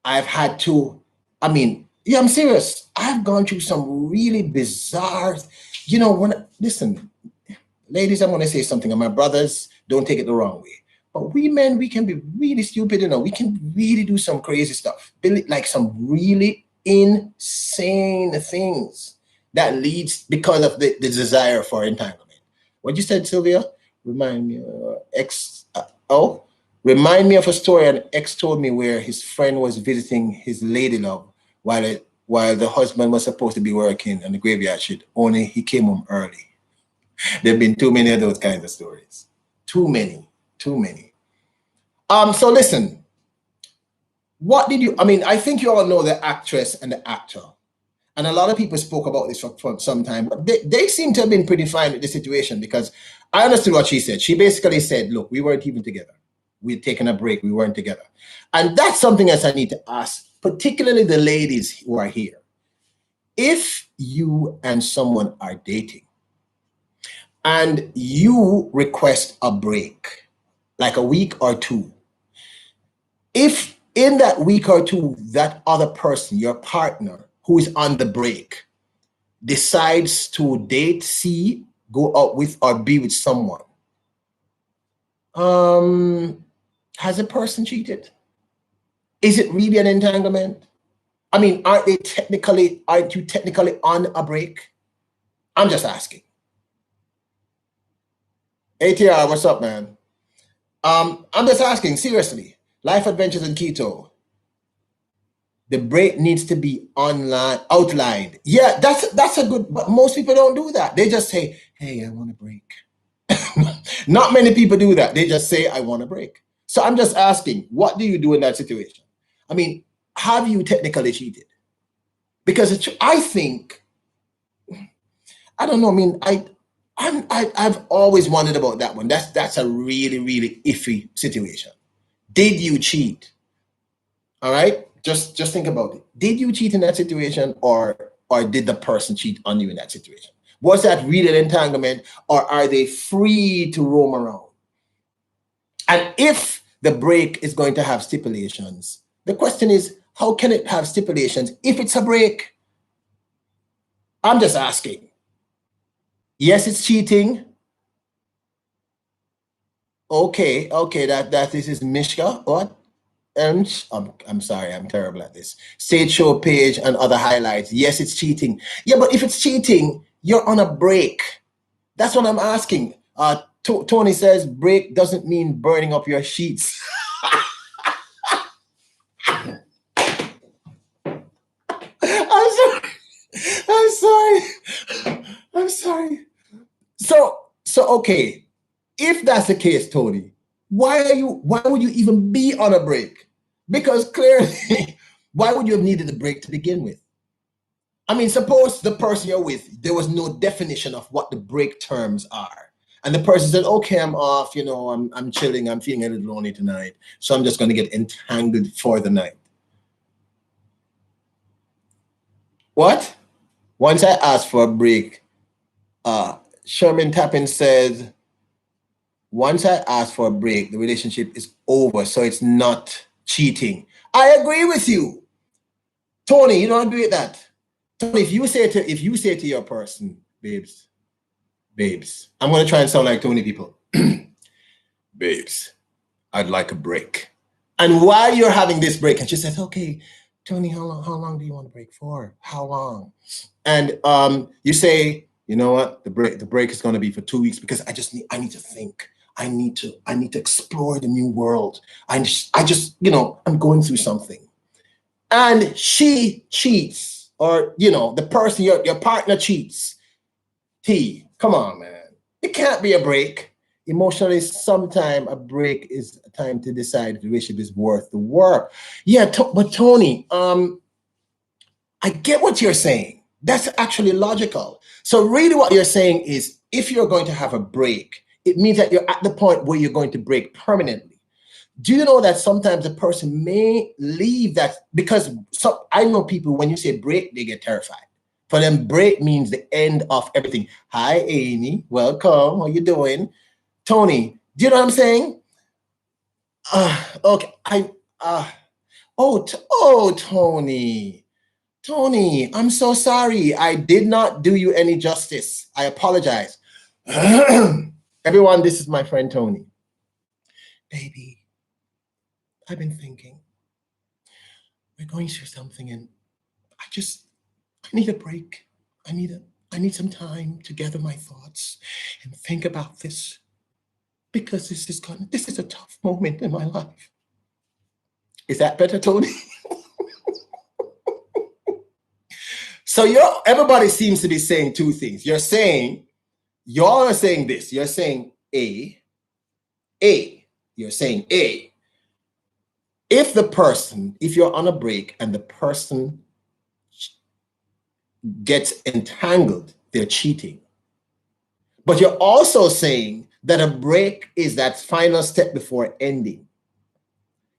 I've had to, I mean, yeah, I'm serious. I've gone through some really bizarre, you know, listen, ladies, I'm going to say something, and my brothers, don't take it the wrong way. But we men, we can be really stupid, you know. We can really do some crazy stuff, like some really insane things that leads because of the desire for entanglement. What you said, Sylvia, remind me, oh, remind me of a story an ex told me where his friend was visiting his lady love while the husband was supposed to be working on the graveyard shift, only he came home early. There have been too many of those kinds of stories. Too many, too many. So listen, what did you, I mean, I think you all know the actress and the actor. And a lot of people spoke about this for some time, but they seem to have been pretty fine with the situation because I understood what she said. She basically said, look, we weren't even together. We'd taken a break. We weren't together. And that's something else I need to ask, particularly the ladies who are here. If you and someone are dating, and you request a break, like a week or two, if in that week or two, that other person, your partner who is on the break, decides to date, see, go out with, or be with someone, has a person cheated? Is it really an entanglement? I mean, aren't you technically on a break? I'm just asking. ATR, what's up, man? I'm just asking, seriously. Life Adventures in Keto. The break needs to be outlined. Yeah, that's a good, but most people don't do that. They just say, hey, I want a break. Not many people do that. They just say, I want a break. So I'm just asking, what do you do in that situation? I mean, have you technically cheated? Because I think, I don't know, I mean, I've always wondered about that one. That's a really, really iffy situation. Did you cheat? All right, just think about it. Did you cheat in that situation, or did the person cheat on you in that situation? Was that really an entanglement, or are they free to roam around? And if the break is going to have stipulations, the question is, how can it have stipulations if it's a break? I'm just asking. Yes, it's cheating. Okay, that this is Mishka. What? I'm sorry, I'm terrible at this. Stage show page and other highlights. Yes, it's cheating. Yeah, but if it's cheating, you're on a break. That's what I'm asking. Tony says break doesn't mean burning up your sheets. I'm sorry. I'm sorry. I'm sorry. So okay. If that's the case, Tony, why would you even be on a break? Because clearly, why would you have needed a break to begin with? I mean, suppose the person you're with, there was no definition of what the break terms are. And the person said, okay, I'm off, you know, I'm chilling, I'm feeling a little lonely tonight, so I'm just going to get entangled for the night. What? Once I asked for a break, Sherman Tappin says, once I ask for a break, the relationship is over, so it's not cheating. I agree with you. Tony, you don't agree with that? Tony, if you say to your person, babes, I'm gonna try and sound like Tony people. Babes, I'd like a break. And while you're having this break, and she says, okay, Tony, how long do you want to break for? How long? And you say, you know what, the break is gonna be for 2 weeks because I need to think. I need to explore the new world. I just, you know, I'm going through something. And she cheats, or, you know, the person, your partner cheats. Come on, man. It can't be a break. Emotionally, sometime a break is a time to decide if the relationship is worth the work. Yeah, but Tony, I get what you're saying. That's actually logical. So really what you're saying is if you're going to have a break, it means that you're at the point where you're going to break permanently. Do you know that sometimes a person may leave that because I know people when you say break, they get terrified. For them, break means the end of everything. Hi, Amy. Welcome. How you doing? Tony, do you know what I'm saying? Okay. Tony. Tony, I'm so sorry. I did not do you any justice. I apologize. Everyone, this is my friend Tony. Baby, I've been thinking. We're going through something and I need a break. I need some time to gather my thoughts and think about this because this is a tough moment in my life. Is that better, Tony? So everybody seems to be saying two things. Y'all are saying this. You're saying you're saying if you're on a break and the person gets entangled, they're cheating. But you're also saying that a break is that final step before ending.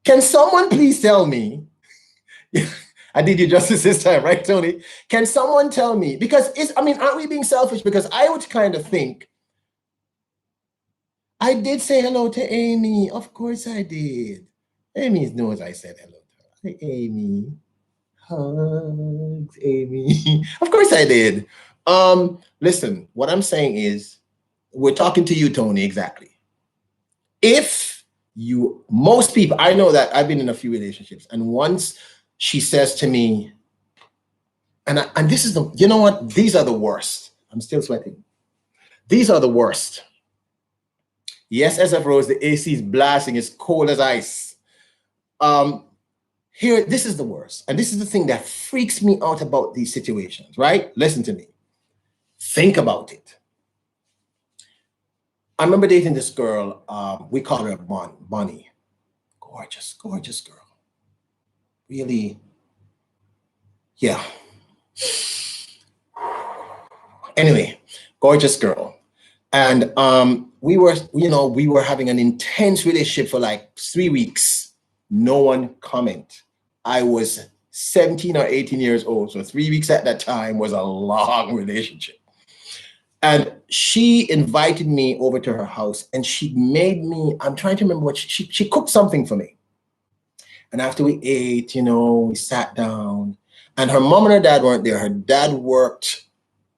Can someone please tell me? I did you justice this time, right, Tony? Can someone tell me? Because aren't we being selfish? Because I would kind of think, I did say hello to Amy. Of course I did. Amy knows I said hello to her. Hi, Amy. Hugs, Amy. Of course I did. Listen, what I'm saying is, we're talking to you, Tony, exactly. Most people, I know that I've been in a few relationships, and once she says to me, and this is you know what? These are the worst. I'm still sweating. These are the worst. Yes, SF Rose, the AC is blasting, it's cold as ice. This is the worst. And this is the thing that freaks me out about these situations, right? Listen to me. Think about it. I remember dating this girl, we call her Bonnie. Gorgeous, gorgeous girl. Really, yeah. Anyway, gorgeous girl. And we were having an intense relationship for like 3 weeks. No one comment. I was 17 or 18 years old. So 3 weeks at that time was a long relationship. And she invited me over to her house and she made me, I'm trying to remember what she cooked something for me. And after we ate, we sat down and her mom and her dad weren't there. Her dad worked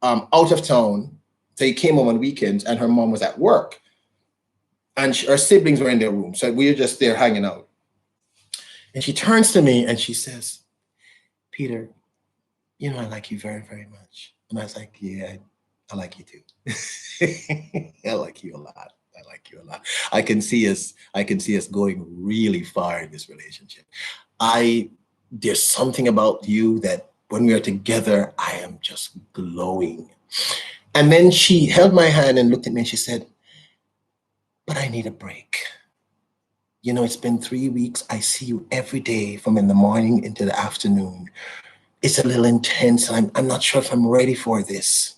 out of town. So he came home on weekends and her mom was at work. And her siblings were in their room. So we were just there hanging out. And she turns to me and she says, Peter, I like you very, very much. And I was like, yeah, I like you too. I like you a lot. I like you a lot. I can see us going really far in this relationship. There's something about you that when we are together, I am just glowing. And then she held my hand and looked at me and she said, but I need a break. It's been 3 weeks. I see you every day from in the morning into the afternoon. It's a little intense. I'm not sure if I'm ready for this.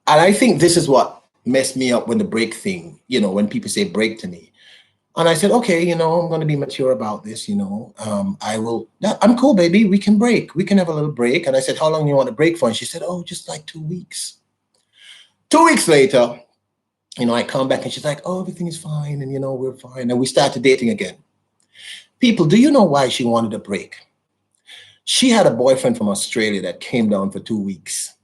And I think this is what messed me up when the break thing, when people say break to me. And I said, okay, I'm going to be mature about this, I'm cool, baby. We can break. We can have a little break. And I said, how long do you want to break for? And she said, oh, just like 2 weeks. 2 weeks later, I come back and she's like, oh, everything is fine. And, we're fine. And we started dating again. People, do you know why she wanted a break? She had a boyfriend from Australia that came down for 2 weeks.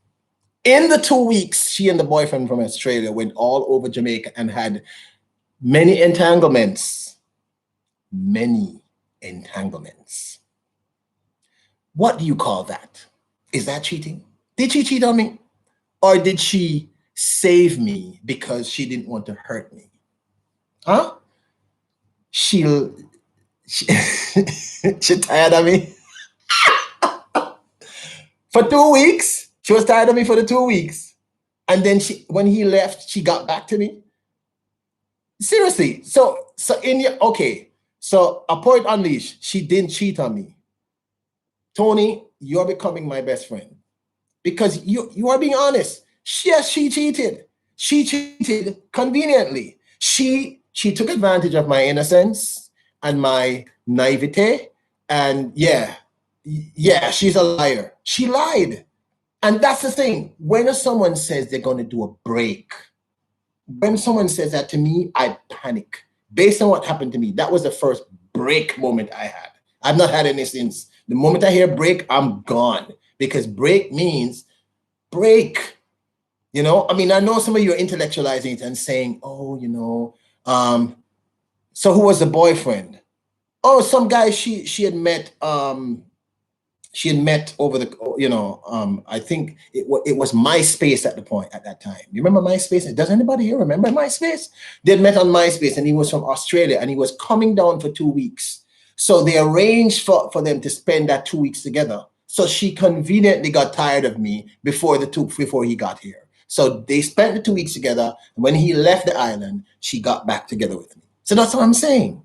In the 2 weeks, she and the boyfriend from Australia went all over Jamaica and had many entanglements. Many entanglements. What do you call that? Is that cheating? Did she cheat on me? Or did she save me because she didn't want to hurt me? Huh? She tired of me? For 2 weeks? She was tired of me for the 2 weeks. And then when he left, she got back to me. Seriously. So a point unleashed. She didn't cheat on me. Tony, you're becoming my best friend because you are being honest. Yes, she cheated. She cheated conveniently. She took advantage of my innocence and my naivete. And yeah, she's a liar. She lied. And that's the thing. When someone says they're going to do a break, when someone says that to me, I panic. Based on what happened to me, that was the first break moment I had. I've not had any since. The moment I hear break, I'm gone because break means break. I mean, I know some of you are intellectualizing it and saying, oh, so who was the boyfriend? Oh, some guy she had met over the, I think it was MySpace at the point at that time. You remember MySpace? Does anybody here remember MySpace? They'd met on MySpace and he was from Australia and he was coming down for 2 weeks. So they arranged for them to spend that 2 weeks together. So she conveniently got tired of me before he got here. So they spent the 2 weeks together. And when he left the island, she got back together with me. So that's what I'm saying.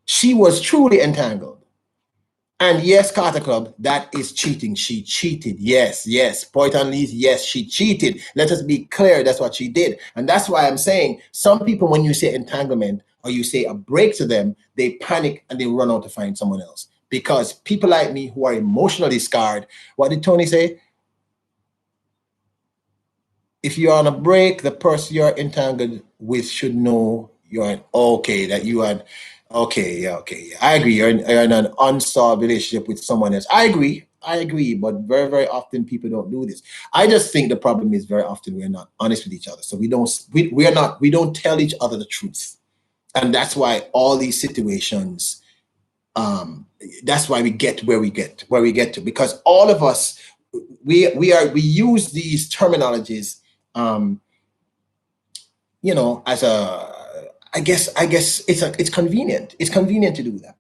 She was truly entangled. And yes, Carter Club, that is cheating. She cheated. Yes, yes. Point on lease, yes, she cheated. Let us be clear, that's what she did. And that's why I'm saying some people, when you say entanglement or you say a break to them, they panic and they run out to find someone else. Because people like me who are emotionally scarred, what did Tony say? If you're on a break, the person you're entangled with should know you're okay, that you had, okay, yeah, okay. Yeah. I agree. You're in an unsolved relationship with someone else. I agree, but very, very often people don't do this. I just think the problem is very often we're not honest with each other. So we don't tell each other the truth. And that's why all these situations, that's why we get where we get to, because all of us, we use these terminologies, um, as a, I guess it's convenient. It's convenient to do that.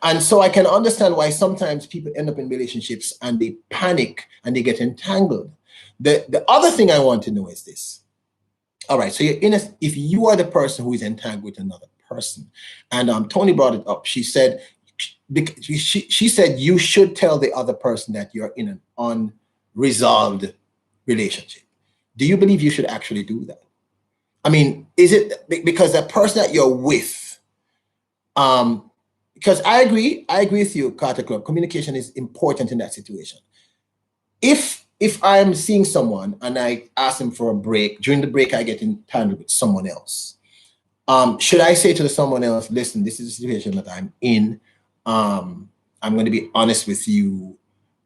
And so I can understand why sometimes people end up in relationships and they panic and they get entangled. The other thing I want to know is this. All right, so if you are the person who is entangled with another person, and Tony brought it up, she said, she said you should tell the other person that you're in an unresolved relationship. Do you believe you should actually do that? I mean, is it because the person that you're with, because I agree with you, Carter Club. Communication is important in that situation. If I'm seeing someone and I ask them for a break, during the break I get entangled with someone else, should I say to the someone else, listen, this is the situation that I'm in. I'm going to be honest with you.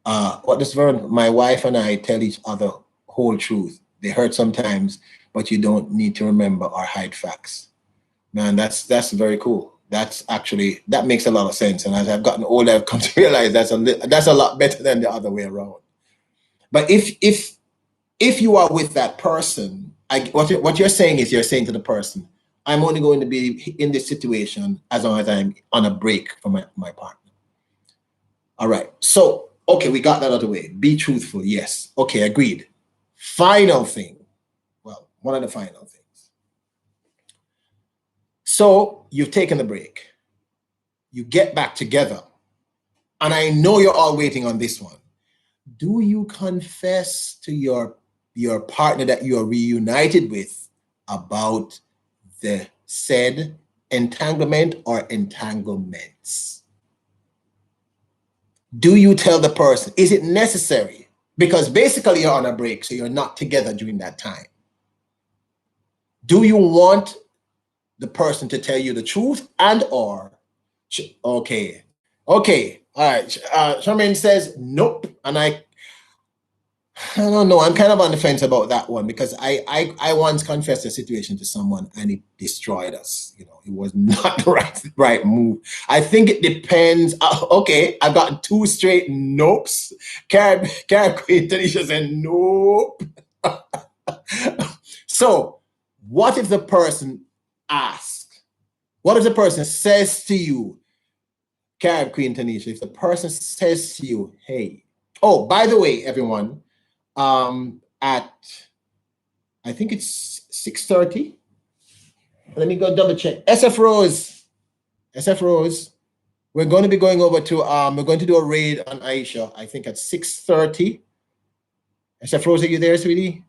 What does Vern? My wife and I tell each other whole truth. They hurt sometimes, but you don't need to remember or hide facts. Man, that's very cool. That makes a lot of sense. And as I've gotten older, I've come to realize that's a lot better than the other way around. But if you are with that person, what you're saying is you're saying to the person, I'm only going to be in this situation as long as I'm on a break from my partner. All right. So, okay, we got that out of the way. Be truthful. Yes. Okay, agreed. Final thing. Well, one of the final things. So you've taken the break. You get back together. And I know you're all waiting on this one. Do you confess to your partner that you are reunited with about the said entanglement or entanglements? Do you tell the person? Is it necessary? Because basically you're on a break, so you're not together during that time. Do you want the person to tell you the truth and or, okay, all right. Charmaine says nope, and I don't know. I'm kind of on the fence about that one because I once confessed a situation to someone and it destroyed us. It was not the right move. I think it depends. Okay, I've gotten two straight nopes. Karen Queen Tanisha said nope. So, what if the person asks? What if the person says to you, Karen Queen Tanisha, if the person says to you, hey, oh, by the way, everyone, at I think it's 6:30. Let me go double check. SF Rose. We're going to be going over to we're going to do a raid on Aisha, I think at 6:30. SF Rose, are you there, sweetie?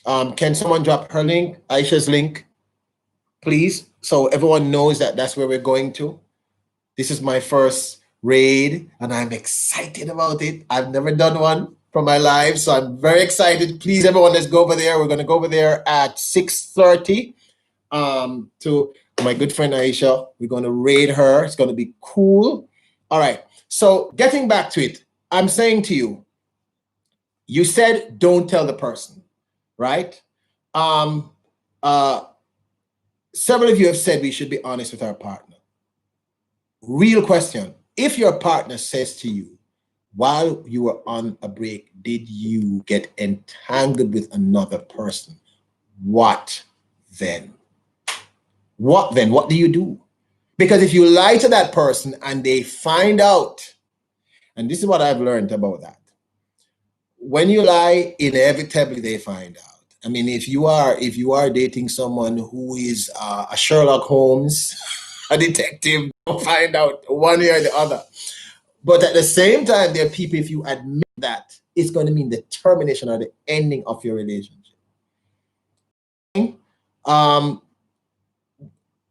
Can someone drop her link, Aisha's link, please, so everyone knows that that's where we're going to. This is my first raid, and I'm excited about it. I've never done one for my life, so I'm very excited. Please, everyone, let's go over there. We're going to go over there at 6:30 to my good friend Aisha. We're going to raid her. It's going to be cool. All right. So getting back to it, I'm saying to you, you said don't tell the person, right? Um, uh, Several of you have said we should be honest with our partner. Real question. If your partner says to you, while you were on a break, did you get entangled with another person? What then? What then? What do you do? Because if you lie to that person and they find out, and this is what I've learned about that. When you lie, inevitably they find out. I mean, if you are dating someone who is a Sherlock Holmes, a detective, you'll find out one way or the other. But at the same time, there are people, if you admit that, it's going to mean the termination or the ending of your relationship. Um,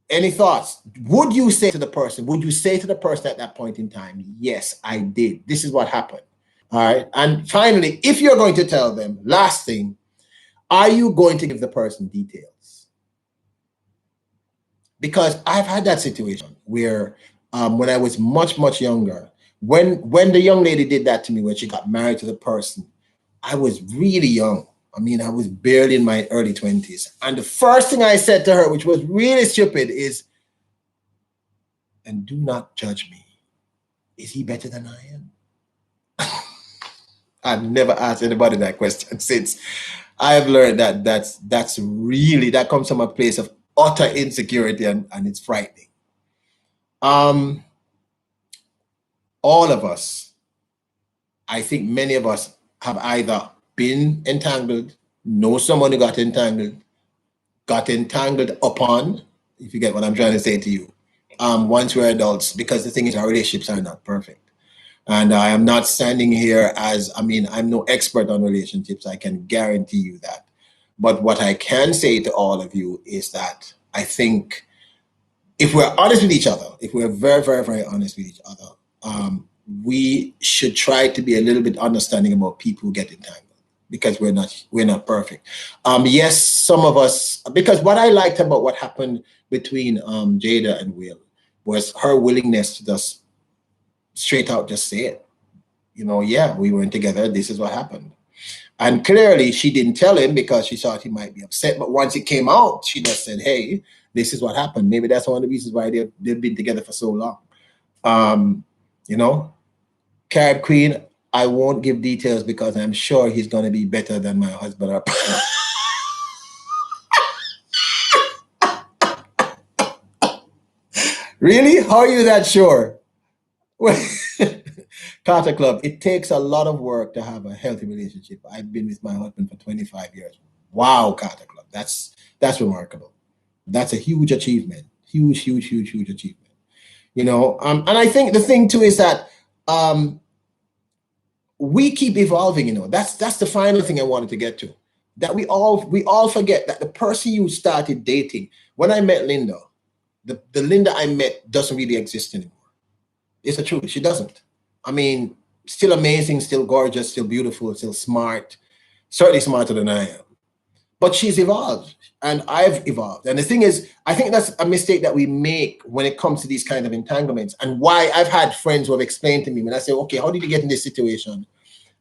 any thoughts? Would you say to the person, at that point in time, yes, I did. This is what happened. All right. And finally, if you're going to tell them, last thing, are you going to give the person details? Because I've had that situation where when I was much, much younger, when the young lady did that to me, when she got married to the person, I was really young. I mean, I was barely in my early 20s. And the first thing I said to her, which was really stupid, is, and do not judge me. Is he better than I am? I've never asked anybody that question since. I've learned that that's really, that comes from a place of utter insecurity, and it's frightening. All of us, I think many of us have either been entangled, know someone who got entangled upon, if you get what I'm trying to say to you, once we're adults, because the thing is, our relationships are not perfect. And I am not standing here as, I mean, I'm no expert on relationships. I can guarantee you that. But what I can say to all of you is that I think if we're honest with each other, if we're very, very, very honest with each other, we should try to be a little bit understanding about people who get entangled, because we're not perfect. Yes, some of us, because what I liked about what happened between Jada and Will was her willingness to just straight out just say it. You know, yeah, we weren't together. This is what happened. And clearly she didn't tell him because she thought he might be upset. But once it came out, she just said, hey, this is what happened. Maybe that's one of the reasons why they've been together for so long. You know, Carib Queen, I won't give details because I'm sure he's going to be better than my husband. Really? How are you that sure? Carter Club, it takes a lot of work to have a healthy relationship. I've been with my husband for 25 years. Wow, Carter Club. That's remarkable. That's a huge achievement. Huge, huge, huge, huge achievement. You know, and I think the thing too is that we keep evolving, you know. That's the final thing I wanted to get to. That we all forget that the person you started dating, when I met Linda, the Linda I met doesn't really exist anymore. It's the truth. She doesn't. I mean, still amazing, still gorgeous, still beautiful, still smart, certainly smarter than I am. But she's evolved and I've evolved. And the thing is, I think that's a mistake that we make when it comes to these kind of entanglements. And why I've had friends who have explained to me when I say, okay, how did you get in this situation?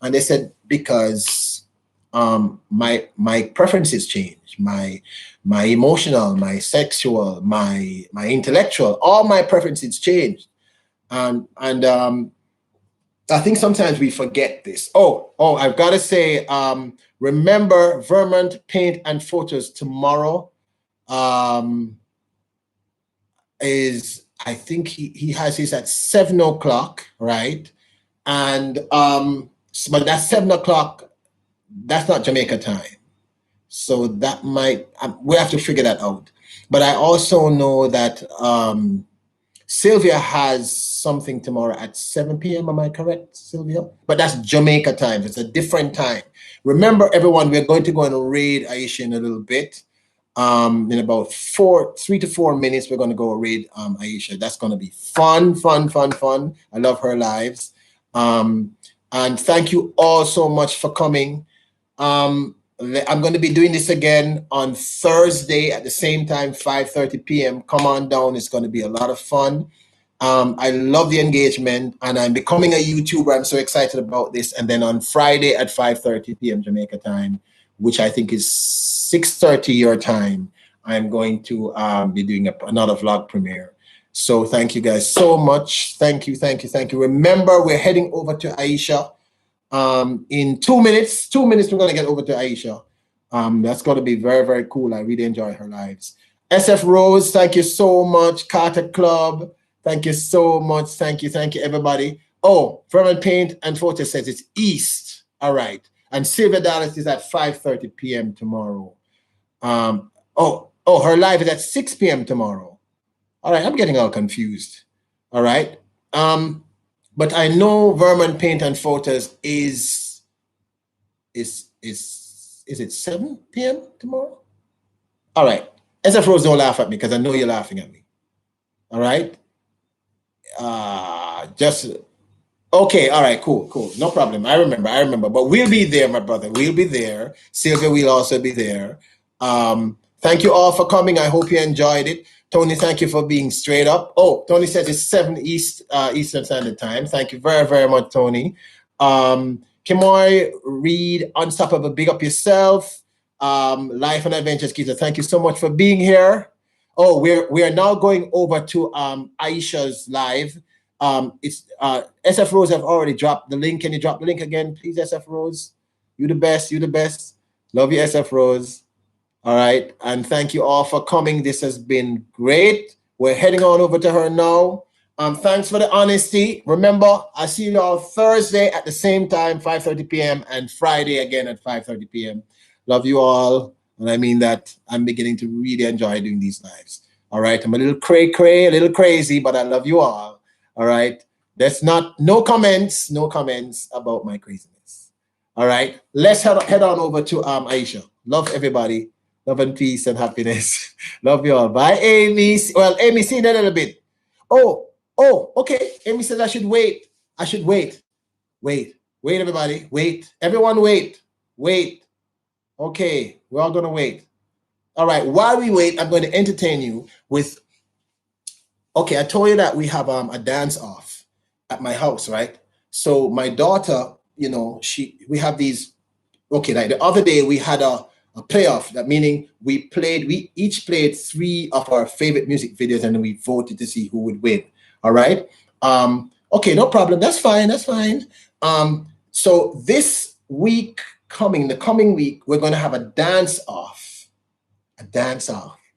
And they said, because my preferences change, my emotional, my sexual, my intellectual, all my preferences changed. And I think sometimes we forget this. I've got to say, remember Vermont Paint and Photos tomorrow is, I think he has his at 7 o'clock, right? And but that's 7 o'clock. That's not Jamaica time, so that might we have to figure that out. But I also know that Sylvia has something tomorrow at 7 p.m. Am I correct, Sylvia? But that's Jamaica time. It's a different time. Remember, everyone, we're going to go and raid Aisha in a little bit. In about 3 to 4 minutes, we're going to go raid Aisha. That's going to be fun, fun, fun, fun. I love her lives. And thank you all so much for coming. I'm going to be doing this again on Thursday at the same time, 5:30 p.m. Come on down. It's going to be a lot of fun. I love the engagement, and I'm becoming a YouTuber. I'm so excited about this. And then on Friday at 5:30 p.m. Jamaica time, which I think is 6:30 your time, I'm going to be doing another vlog premiere. So thank you guys so much. Thank you, thank you, thank you. Remember, we're heading over to Aisha. In 2 minutes, we're going to get over to Aisha. That's going to be very, very cool. I really enjoy her lives. SF Rose, thank you so much. Carter Club, thank you so much. Thank you, everybody. Oh, Vernon Paint and Photo says it's East. All right. And Silver Dallas is at 5:30 p.m. tomorrow. Her live is at 6 p.m. tomorrow. All right, I'm getting all confused. All right. But I know Vermont Paint and Photos is it 7 p.m. tomorrow? All right. SF Rose, don't laugh at me because I know you're laughing at me. All right. Okay. All right. Cool. No problem. I remember. But we'll be there, my brother. We'll be there. Sylvia will also be there. Thank you all for coming. I hope you enjoyed it. Tony, thank you for being straight up. Oh, Tony says it's 7 Eastern Standard Time. Thank you very, very much, Tony. Kimoy, Reed, Unstoppable, big up yourself. Life and Adventures, Keita, thank you so much for being here. Oh, we are now going over to Aisha's live. It's SF Rose have already dropped the link. Can you drop the link again, please, SF Rose? You the best. Love you, SF Rose. All right. And thank you all for coming. This has been great. We're heading on over to her now. Thanks for the honesty. Remember, I see you all Thursday at the same time, 5:30 p.m. and Friday again at 5:30 p.m. Love you all. And I mean that I'm beginning to really enjoy doing these lives. All right. I'm a little a little crazy, but I love you all. All right. There's no comments about my craziness. All right. Let's head on over to Aisha. Love everybody. Love and peace and happiness. Love you all. Bye, Amy. Well, Amy, see you in a little bit. Oh, okay. Amy says I should wait. Wait, everybody. Wait. Everyone wait. Okay, we're all going to wait. All right, while we wait, I'm going to entertain you with, okay, I told you that we have a dance off at my house, right? So my daughter, we have these, okay, like the other day we had a playoff, that meaning we each played 3 of our favorite music videos and then we voted to see who would win. All right. Okay, no problem. That's fine. So this week the coming week, we're going to have a dance off.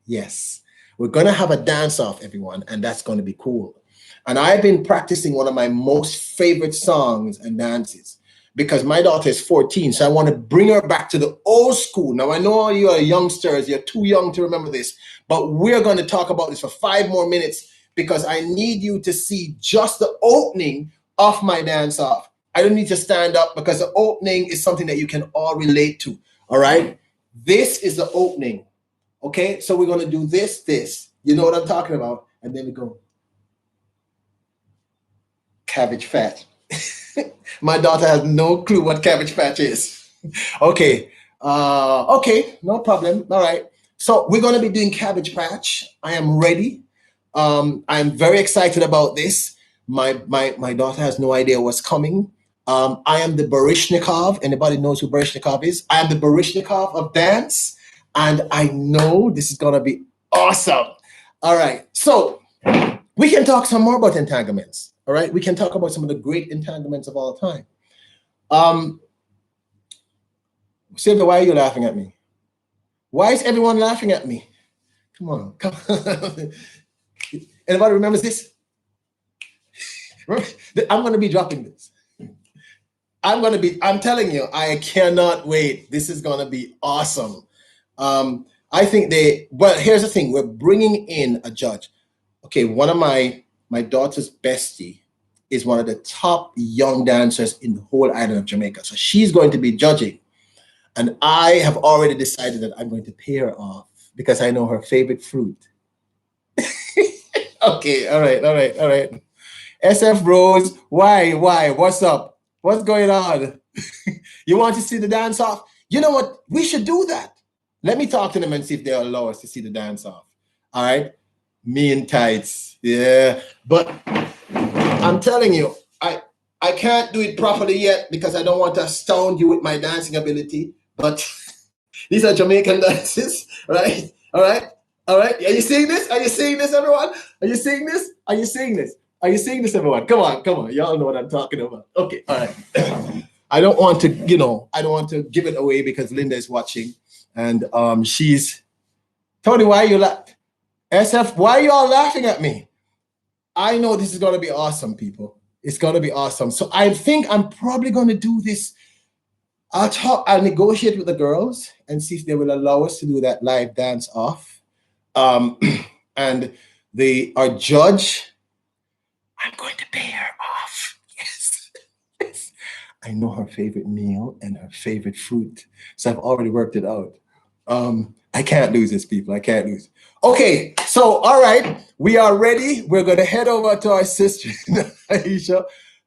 Yes. We're going to have a dance off, everyone. And that's going to be cool. And I've been practicing one of my most favorite songs and dances, because my daughter is 14, so I want to bring her back to the old school. Now, I know you are youngsters, you're too young to remember this, but we're going to talk about this for 5 more minutes because I need you to see just the opening of my dance-off. I don't need to stand up because the opening is something that you can all relate to, all right? This is the opening, okay? So we're going to do this. You know what I'm talking about? And then we go, Cabbage Patch. My daughter has no clue what Cabbage Patch is. Okay. Okay, no problem. All right. So we're going to be doing Cabbage Patch. I am ready. I'm very excited about this. My daughter has no idea what's coming. I am the Baryshnikov. Anybody knows who Baryshnikov is? I am the Baryshnikov of dance. And I know this is going to be awesome. All right. So we can talk some more about entanglements. All right, we can talk about some of the great entanglements of all time. Sylvia, why are you laughing at me? Why is everyone laughing at me? Come on. Anybody remembers this? I'm going to be dropping this. I'm telling you, I cannot wait. This is going to be awesome. I think well, here's the thing. We're bringing in a judge. Okay, one of my my daughter's bestie is one of the top young dancers in the whole island of Jamaica. So she's going to be judging. And I have already decided that I'm going to pay her off because I know her favorite fruit. Okay, all right, all right, all right. SF Rose, why? What's up? What's going on? You want to see the dance off? You know what? We should do that. Let me talk to them and see if they'll allow us to see the dance off. All right? Me in tights. Yeah. But I'm telling you, I can't do it properly yet because I don't want to astound you with my dancing ability. But these are Jamaican dances, right? All right? All right? Are you seeing this? Are you seeing this, everyone? Are you seeing this? Are you seeing this? Are you seeing this, everyone? Come on, come on. Y'all know what I'm talking about. Okay, all right. I don't want to, I don't want to give it away because Linda is watching. And she's, Tony, why are you laughing? SF, why are you all laughing at me? I know this is going to be awesome, people. It's going to be awesome. So I think I'm probably going to do this. I'll negotiate with the girls and see if they will allow us to do that live dance off. And our judge, I'm going to pay her off. Yes. Yes. I know her favorite meal and her favorite fruit. So I've already worked it out. I can't lose this, people. I can't lose. Okay, so all right, we are ready. We're going to head over to our sister, Aisha.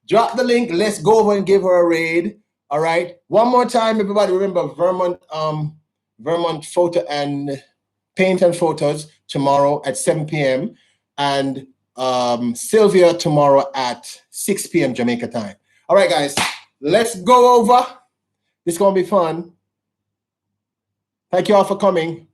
Drop the link. Let's go over and give her a raid. All right. One more time, everybody. Remember Vermont Photo and Paint and Photos tomorrow at 7 p.m. and Sylvia tomorrow at 6 p.m. Jamaica time. All right, guys. Let's go over. It's going to be fun. Thank you all for coming.